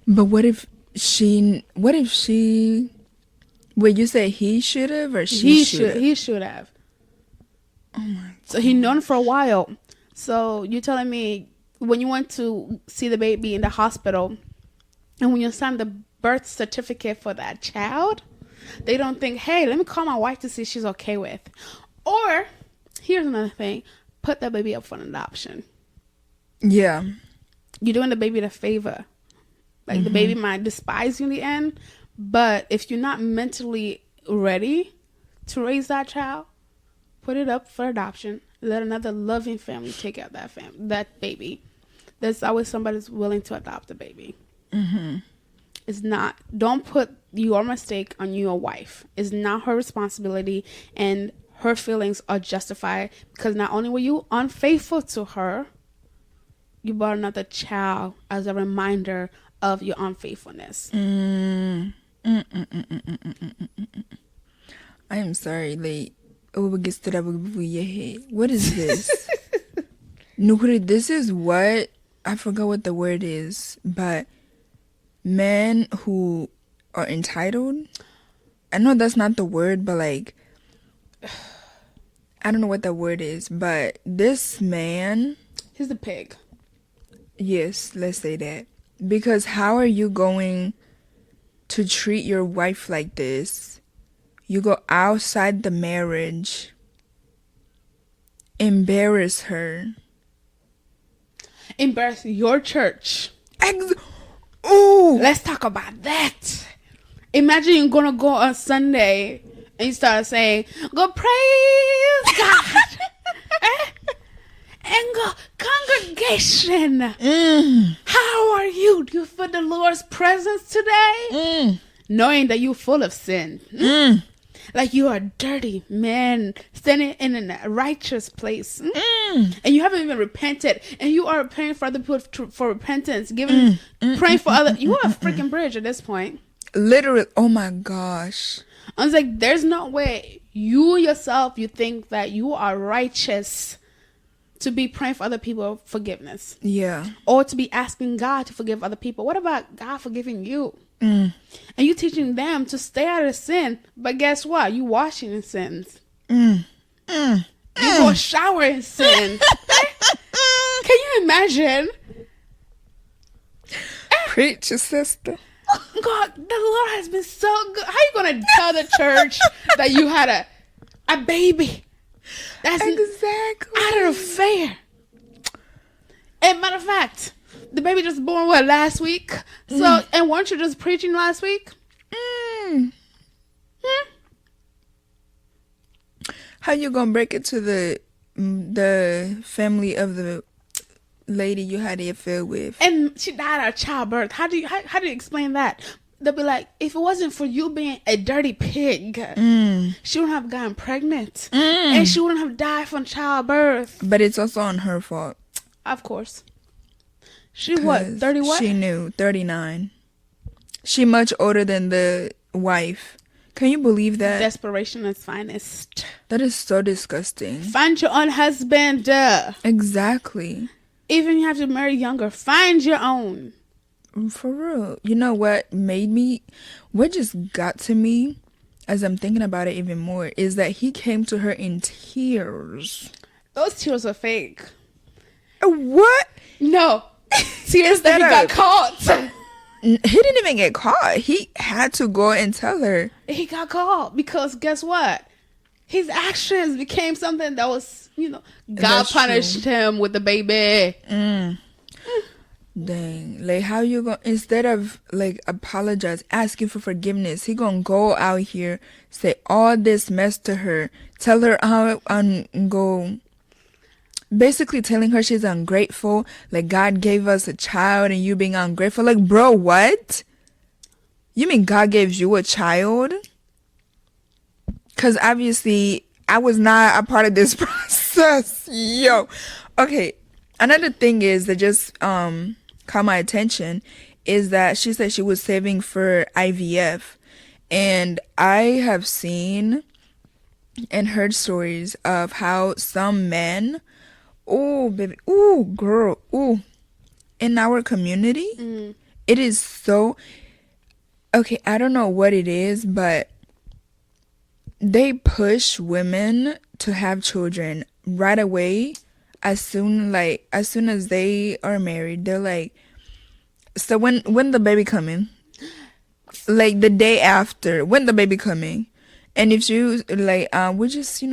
But what if she... Wait, you say he should have or she should have? He should have. Oh my God. So he known for a while. So you're telling me when you went to see the baby in the hospital and when you signed the birth certificate for that child, they don't think, hey, let me call my wife to see if she's okay with. Or, here's another thing, put that baby up for an adoption. Yeah. You're doing the baby the favor. Like the baby might despise you in the end, but if you're not mentally ready to raise that child, put it up for adoption. Let another loving family take care of that baby. There's always somebody who's willing to adopt the baby. It's not. Don't put your mistake on your wife. It's not her responsibility, and her feelings are justified because not only were you unfaithful to her, you brought another child as a reminder of your unfaithfulness. I am sorry, like, what is this? This is what, I forgot what the word is, but men who are entitled, I know that's not the word, but like, I don't know what that word is, but this man, he's the pig. Yes, let's say that. Because how are you going to treat your wife like this? You go outside the marriage, embarrass her. Embarrass your church. Ooh! Let's talk about that. Imagine you're going to go on Sunday and you start saying, go praise God. And go, congregation, how are you? Do you feel the Lord's presence today? Knowing that you're full of sin. Like you are a dirty man standing in a righteous place. And you haven't even repented. And you are praying for other people for repentance. Praying for other. You are a freaking bridge at this point. Literally. Oh my gosh. I was like, there's no way you yourself, you think that you are righteous to be praying for other people forgiveness. Yeah. Or to be asking God to forgive other people. What about God forgiving you? And you teaching them to stay out of sin. But guess what? You washing in sins. You go shower in sin. Can you imagine? Preach, sister. God, the Lord has been so good. How you going to tell the church that you had a baby? That's exactly out of fair. And matter of fact, the baby just born last week. So and weren't you just preaching last week? How you gonna break it to the family of the lady you had the affair with? And she died of childbirth. How do you explain that? They'll be like, if it wasn't for you being a dirty pig, she wouldn't have gotten pregnant. And she wouldn't have died from childbirth. But it's also on her fault. Of course. She what? 30 what? She knew 39. She much older than the wife. Can you believe that? Desperation is finest. That is so disgusting. Find your own husband. Exactly. Even you have to marry younger. Find your own. For real. You know what just got to me as I'm thinking about it even more is that he came to her in tears. Those tears are fake. What? No. Tears that he got caught. He didn't even get caught. He had to go and tell her. He got caught because guess what? His actions became something that was, God That's punished him with the baby. Dang. Like, how you gonna, instead of, like, apologize, asking for forgiveness, he gonna go out here, say all this mess to her, tell her how, go, basically telling her she's ungrateful, like, God gave us a child and you being ungrateful. Like, bro, what? You mean God gave you a child? Because obviously, I was not a part of this process. Yo. Okay. Another thing is that just, caught my attention is that she said she was saving for IVF, and I have seen and heard stories of how some men, oh baby, oh girl, oh, in our community, it is so, okay, I don't know what it is, but they push women to have children right away. As soon as they are married, they're like, so when the baby coming, like the day after, when the baby coming, and if you like, we're just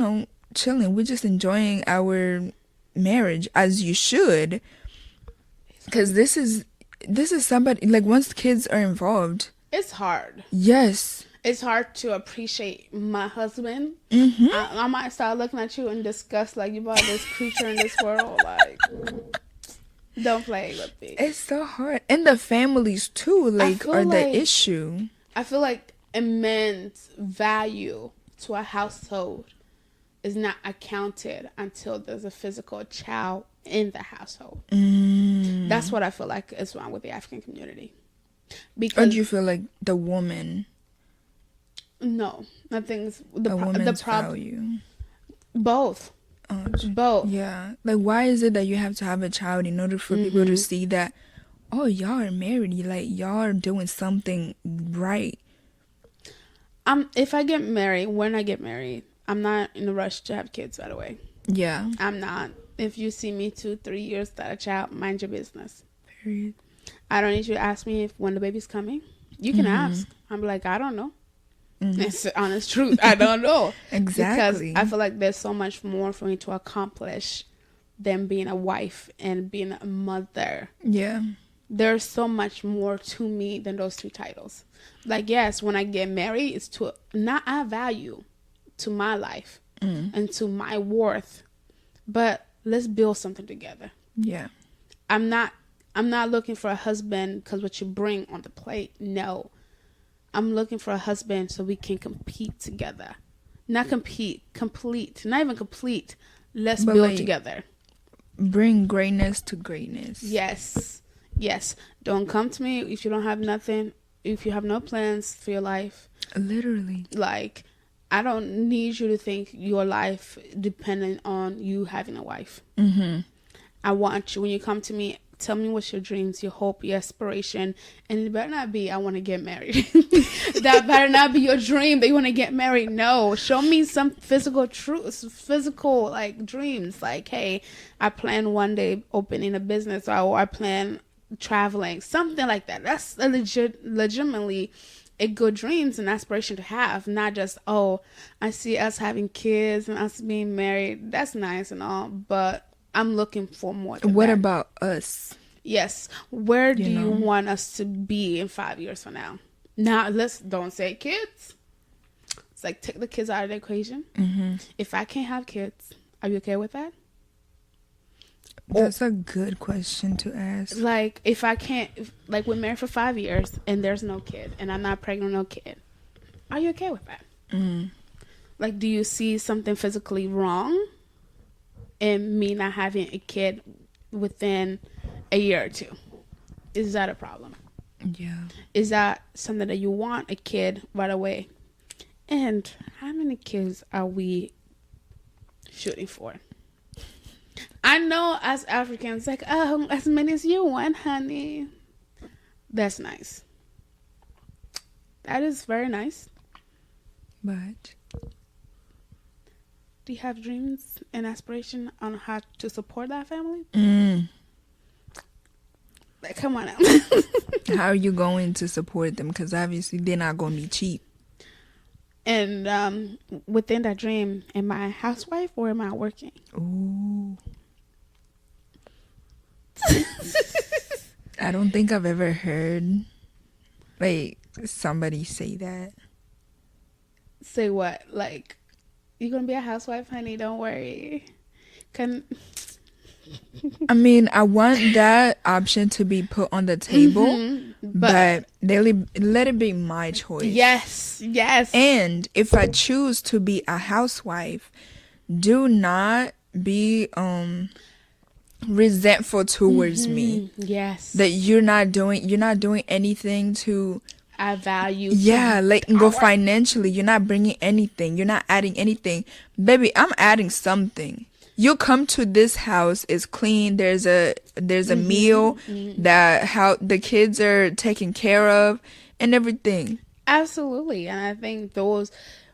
chilling, we're just enjoying our marriage as you should, because this is somebody, like, once kids are involved, it's hard. Yes. It's hard to appreciate my husband. I might start looking at you in disgust, like you brought this creature in this world. Like, don't play with me. It's so hard, and the families too, like, are the issue. I feel like a man's value to a household is not accounted until there's a physical child in the household. That's what I feel like is wrong with the African community. Because, or do you feel like the woman? No, nothing's the woman's value. Both. Both. Yeah. Like, why is it that you have to have a child in order for people to see that, oh, y'all are married, y'all are doing something right? If I get married, when I get married, I'm not in a rush to have kids, by the way. Yeah. I'm not. If you see me 2-3 years without a child, mind your business. Period. I don't need you to ask me when the baby's coming. You can ask. I'm like, I don't know. It's the honest truth. I don't know. Exactly. Because I feel like there's so much more for me to accomplish than being a wife and being a mother. Yeah. There's so much more to me than those two titles. Like, yes, when I get married, it's to not add value to my life and to my worth, but let's build something together. Yeah. I'm not looking for a husband because what you bring on the plate. No. I'm looking for a husband so we can compete together. Not compete, complete. Not even complete. Let's build together. Bring greatness to greatness. Yes. Yes. Don't come to me if you don't have nothing. If you have no plans for your life. Literally. Like, I don't need you to think your life dependent on you having a wife. I want you, when you come to me, tell me what's your dreams, your hope, your aspiration. And it better not be, I want to get married. That better not be your dream that you want to get married. No. Show me some physical truths, physical, like, dreams. Like, hey, I plan one day opening a business, or I plan traveling. Something like that. That's a legitimately a good dreams and aspiration to have. Not just, oh, I see us having kids and us being married. That's nice and all, but I'm looking for more than what that. about us? Yes. Where do you want us to be in 5 years from now? Now, don't say kids. It's like, take the kids out of the equation. If I can't have kids, are you okay with that? That's a good question to ask. Like, if I can't, like, we're married for 5 years and there's no kid and I'm not pregnant, no kid. Are you okay with that? Like, do you see something physically wrong in me not having a kid within a year or two. Is that a problem? Yeah. Is that something that you want a kid right away? And how many kids are we shooting for? I know as Africans, like, oh, as many as you want, honey. That's nice. That is very nice. But do you have dreams and aspiration on how to support that family? Like, come on now. How are you going to support them? Because obviously they're not going to be cheap. And within that dream, am I a housewife or am I working? Ooh. I don't think I've ever heard like somebody say that. Say what? Like, you're gonna be a housewife, honey, don't worry. I mean, I want that option to be put on the table, but let it be my choice. Yes. And if I choose to be a housewife, do not be resentful towards me. Yes. That you're not doing anything to add value. Yeah, like go financially. You're not bringing anything. You're not adding anything. Baby, I'm adding something. You come to this house, it's clean, there's a meal, that how the kids are taken care of and everything. Absolutely. And I think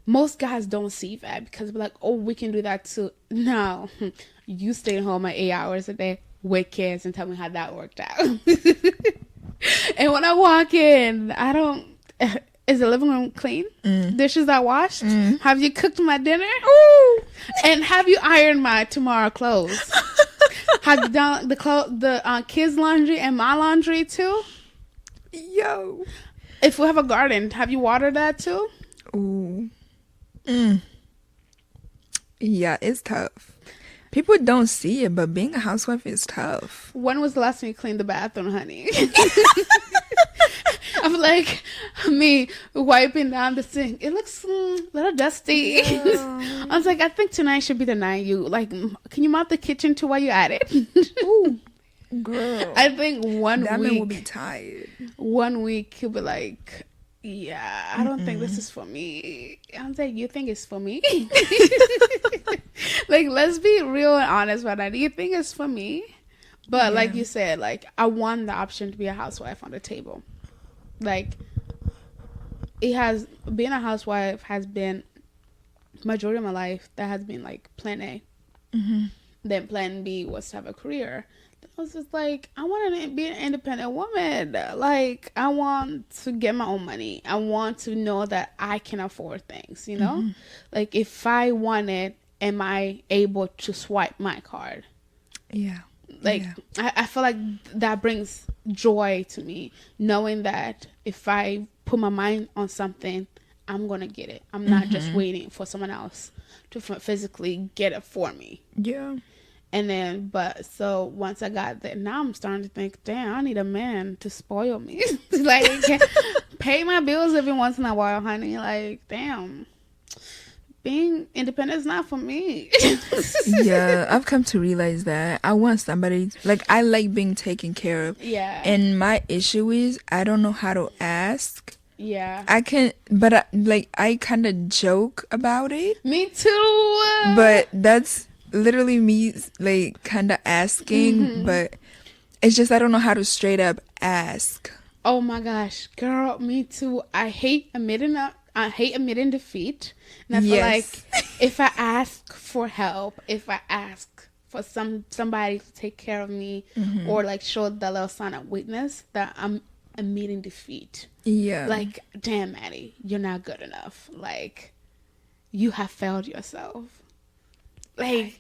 most guys don't see that because they're like, oh, we can do that too. No. You stay home at 8 hours a day with kids and tell me how that worked out. And when I walk in, is the living room clean? Dishes are washed? Have you cooked my dinner? Ooh. And have you ironed my tomorrow clothes? Have you done the kids' laundry and my laundry too? Yo. If we have a garden, have you watered that too? Ooh. Yeah, it's tough. People don't see it, but being a housewife is tough. When was the last time you cleaned the bathroom, honey? I'm like, me wiping down the sink. It looks a little dusty. Yeah. I was like, I think tonight should be the night you, like, can you mop the kitchen too while you're at it? Ooh, girl. I think that man will be tired. 1 week, he'll be like, yeah, I don't think this is for me. I was like, you think it's for me? Like, let's be real and honest about that. Do you think it's for me? But like you said, like, I want the option to be a housewife on the table. Like, being a housewife has been majority of my life. That has been like plan A. Then plan B was to have a career. I was just like, I want to be an independent woman. Like, I want to get my own money. I want to know that I can afford things, you know? Like, if I want it, am I able to swipe my card? Yeah. Like, I feel like that brings joy to me, knowing that if I put my mind on something, I'm going to get it. I'm not just waiting for someone else to physically get it for me. Yeah. And then, so once I got there, now I'm starting to think, damn, I need a man to spoil me. Like, pay my bills every once in a while, honey. Like, damn. Being independent is not for me. Yeah, I've come to realize that I want somebody, like, I like being taken care of. Yeah. And my issue is I don't know how to ask. Yeah. I can, but I kind of joke about it. Me too. But that's literally me, like, kind of asking, but it's just I don't know how to straight up ask. Oh my gosh, girl, me too. I hate admitting defeat. And I feel like if I ask for help, if I ask for somebody to take care of me, or like show the little sign of weakness, that I'm admitting defeat. Yeah. Like, damn, Maddie, you're not good enough. Like, you have failed yourself. Like,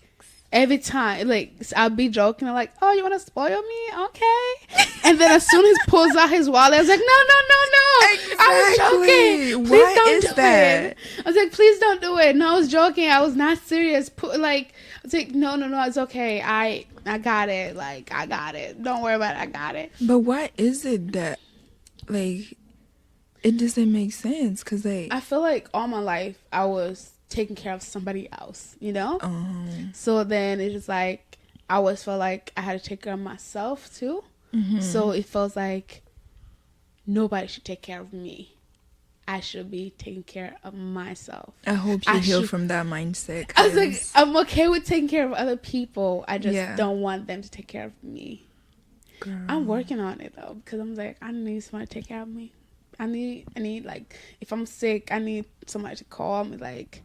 every time, like, I'll be joking, I'm like, oh, you want to spoil me? Okay. And then as soon as he pulls out his wallet, I was like, no. Exactly. I was joking. Please don't do it. I was like, please don't do it. No, I was joking. I was not serious. I was like, no, it's okay. I got it. Like, I got it. Don't worry about it. I got it. But why is it that, like, it doesn't make sense? Because, like, I feel like all my life I was taking care of somebody else, you know? So then it's just like, I always felt like I had to take care of myself too. So it feels like nobody should take care of me. I should be taking care of myself. I hope you heal from that mindset. I was like, I'm okay with taking care of other people. I just don't want them to take care of me. Girl. I'm working on it though, because I'm like, I need somebody to take care of me. I need like, if I'm sick, I need somebody to call me like,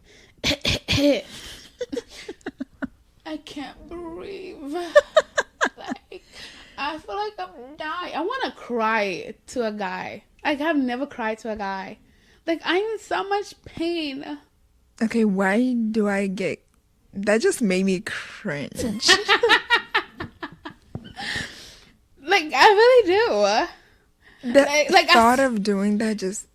I can't breathe. Like, I feel like I'm dying. I want to cry to a guy. Like, I've never cried to a guy. Like, I'm in so much pain. Okay, why do I get... That just made me cringe. Like, I really do. The thought of doing that just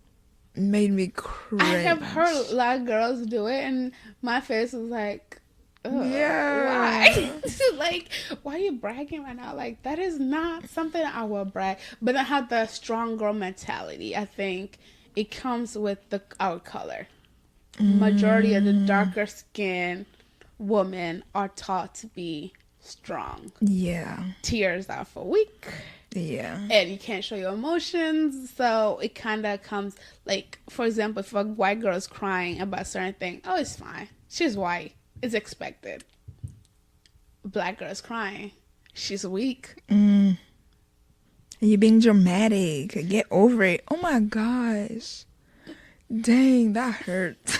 made me cringe. I have heard a lot of girls do it, and my face was like, ugh, why? Like, why are you bragging right now? Like, that is not something I will brag. But I have the strong girl mentality. I think it comes with our color. Majority of the darker skin women are taught to be strong. Yeah. Tears are for weak. Yeah. And you can't show your emotions. So it kind of comes like, for example, if a white girl is crying about a certain thing, oh, it's fine. She's white. It's expected. Black girl is crying. She's weak. You're being dramatic. Get over it. Oh my gosh. Dang, that hurts.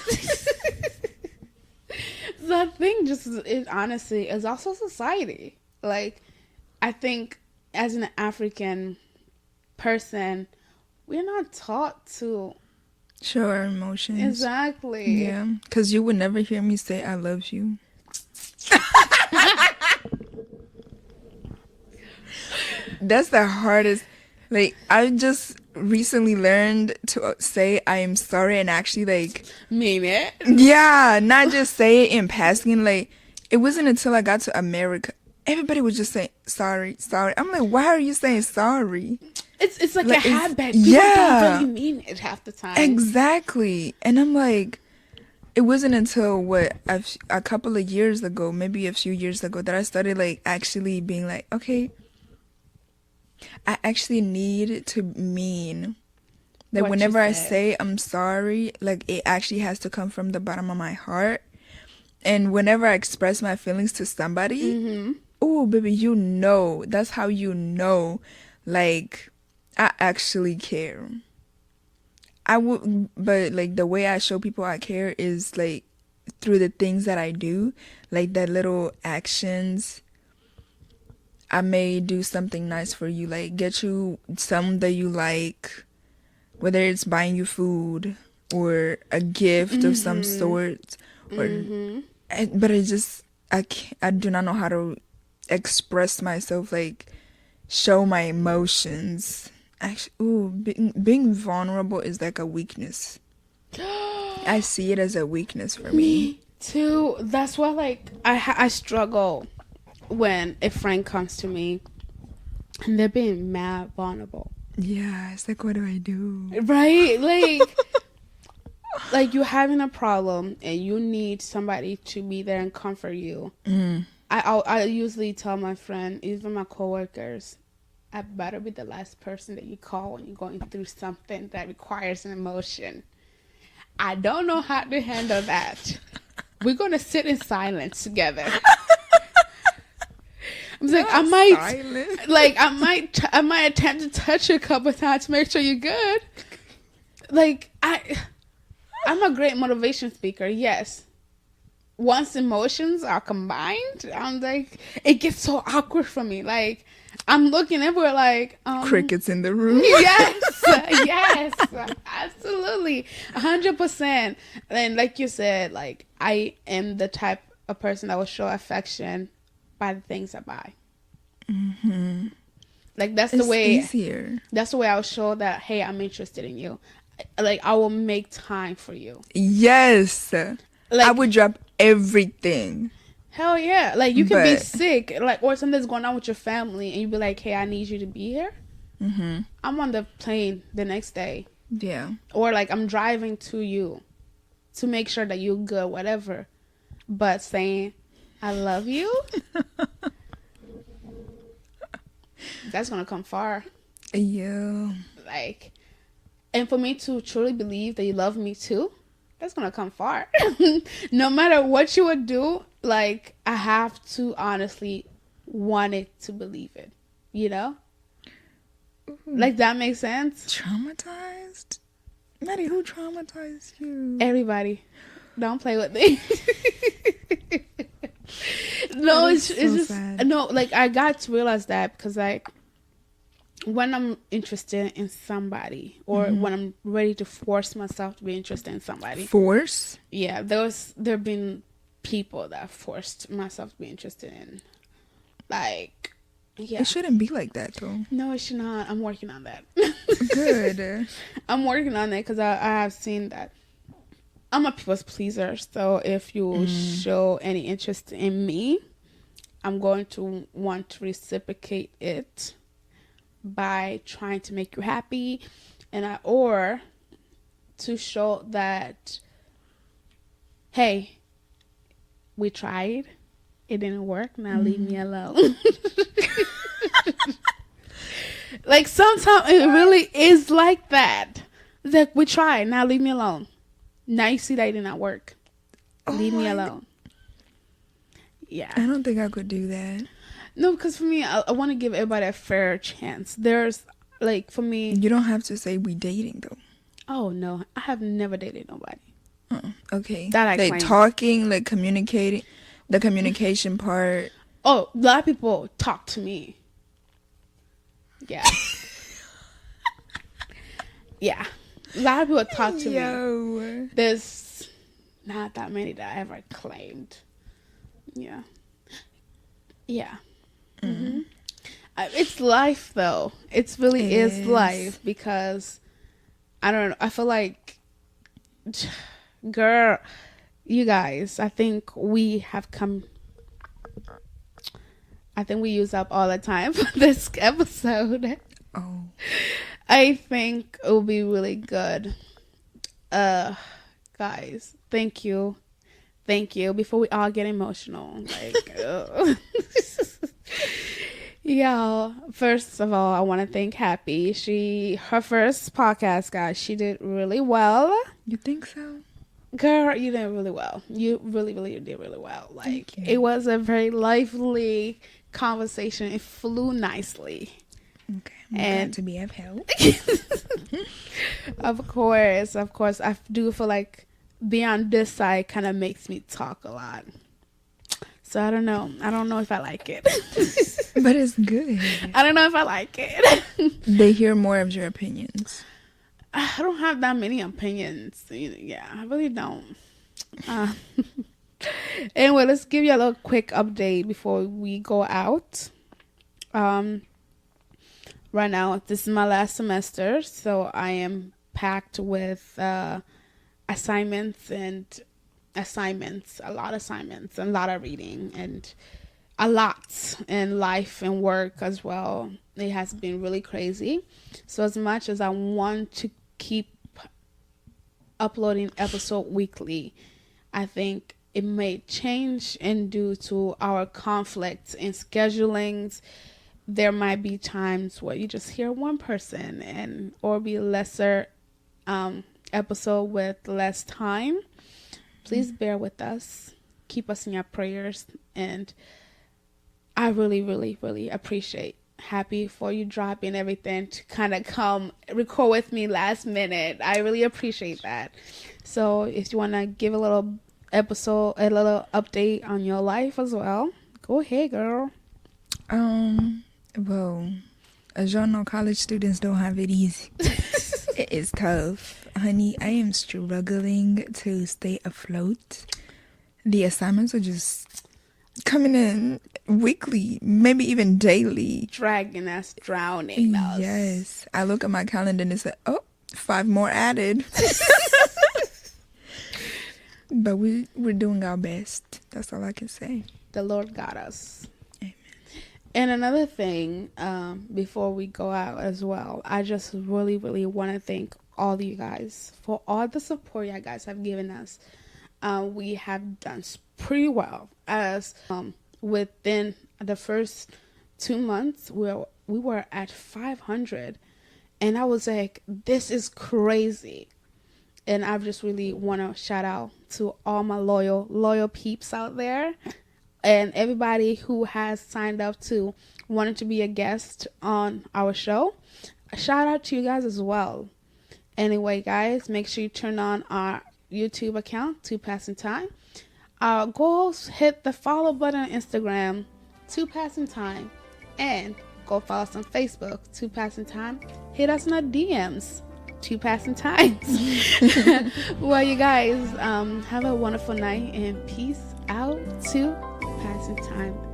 The thing just is honestly is also society. Like, I think as an African person, we're not taught to show our emotions. Exactly. Yeah, because you would never hear me say I love you. That's the hardest. Like, I just recently learned to say I am sorry and actually, like, mean it. Yeah, not just say it in passing. Like, it wasn't until I got to America, everybody was just saying sorry. I'm like, why are you saying sorry? It's like a habit. People don't really mean it half the time. Exactly. And I'm like, it wasn't until a couple of years ago, maybe a few years ago, that I started like actually being like, okay, I actually need to mean that whenever I say I'm sorry, like, it actually has to come from the bottom of my heart. And whenever I express my feelings to somebody, oh, baby, that's how like, I actually care. But like, the way I show people I care is like through the things that I do, like the little actions. I may do something nice for you, like get you something that you like, whether it's buying you food or a gift of some sort, or but I do not know how to express myself, like show my emotions. Actually, being vulnerable is like a weakness. I see it as a weakness for me too. That's why, like, I struggle when a friend comes to me and they're being mad vulnerable. Yeah, it's like, what do I do? Right? Like you're having a problem and you need somebody to be there and comfort you. I usually tell my friend, even my coworkers, I better be the last person that you call when you're going through something that requires an emotion. I don't know how to handle that. We're going to sit in silence together. I'm like, I might attempt to touch you a couple of times to make sure you're good. Like, I'm a great motivation speaker, yes. Once emotions are combined, I'm like, it gets so awkward for me. Like, I'm looking everywhere like... crickets in the room. Yes, absolutely. 100%. And like you said, like, I am the type of person that will show affection by the things I buy. Like, that's the way... easier. That's the way I'll show that, hey, I'm interested in you. Like, I will make time for you. Yes. Like, I would drop everything. Hell yeah. Like, you can be sick, like, or something's going on with your family, and you be like, hey, I need you to be here. I'm on the plane the next day. Yeah. Or, like, I'm driving to you to make sure that you're good, whatever. But saying, I love you? that's gonna come far. Yeah. Like, and for me to truly believe that you love me too, that's gonna come far. No matter what you would do, like, I have to honestly want it to believe it, you know? Like, that makes sense? Traumatized? Maddie, who traumatized you? Everybody. Don't play with me. No, it's just sad. No, like, I got to realize that because, like, when I'm interested in somebody or when I'm ready to force myself to be interested in somebody. Force? Yeah, there have been people that forced myself to be interested in. Like, yeah. It shouldn't be like that, though. No, it should not. I'm working on that. Good. I'm working on it because I have seen that. I'm a people's pleaser, so if you show any interest in me, I'm going to want to reciprocate it by trying to make you happy, or to show that, hey, we tried, it didn't work, now leave me alone. Like, sometimes it really is like that. It's like, we tried, now leave me alone. Now you see that it did not work. Leave me alone. Yeah. I don't think I could do that. No, because for me, I want to give everybody a fair chance. There's, like, for me... You don't have to say we dating, though. Oh, no. I have never dated nobody. Okay. That I claim. Like, talking, like, communicating, the communication part. Oh, a lot of people talk to me. Yeah. Yeah. A lot of people talk to me. There's not that many that I ever claimed. Yeah. Yeah. Mm-hmm. It's life, though. It really is life, because I don't know. I feel like, girl, you guys, I think we use up all the time for this episode. Oh. I think it will be really good. Guys, thank you. Before we all get emotional, like, yeah. First of all, I want to thank Happy. Her first podcast, guys, she did really well. You think so? Girl, you did really well. You really, really did really well. Like, it was a very lively conversation. It flew nicely. Okay, I'm glad to be of help. Of course. I do feel like being on this side kind of makes me talk a lot. So I don't know if I like it. But it's good. I don't know if I like it. They hear more of your opinions. I don't have that many opinions. Yeah, I really don't. Anyway, let's give you a little quick update before we go out. Right now, this is my last semester, so I am packed with assignments, a lot of assignments, and a lot of reading, and a lot in life and work as well. It has been really crazy. So as much as I want to keep uploading episode weekly, I think it may change, and due to our conflicts in schedulings, there might be times where you just hear one person or be lesser episode with less time. Please bear with us. Keep us in your prayers. And I really, really, really appreciate Happy for you dropping everything to kind of come record with me last minute. I really appreciate that. So if you want to give a little update on your life as well, go ahead, girl. Well, as y'all know, college students don't have it easy. It is tough. Honey, I am struggling to stay afloat. The assignments are just coming in weekly, maybe even daily. Dragging us, drowning us. Yes. I look at my calendar and it's like, 5 more added. But we're doing our best. That's all I can say. The Lord got us. Amen. And another thing, before we go out as well, I just really, really want to thank all of you guys for all the support you guys have given us. We have done pretty well, as within the first 2 months, we're we were at 500, and I was like, this is crazy. And I just really want to shout out to all my loyal peeps out there, and everybody who has signed up to wanted to be a guest on our show. A shout out to you guys as well. Anyway, guys, make sure you turn on our YouTube account, Two Passing Time. Go hit the follow button on Instagram, Two Passing Time, and go follow us on Facebook, Two Passing Time. Hit us in our DMs, Two Passing Times. Well, you guys, have a wonderful night, and peace out. Two Passing Time.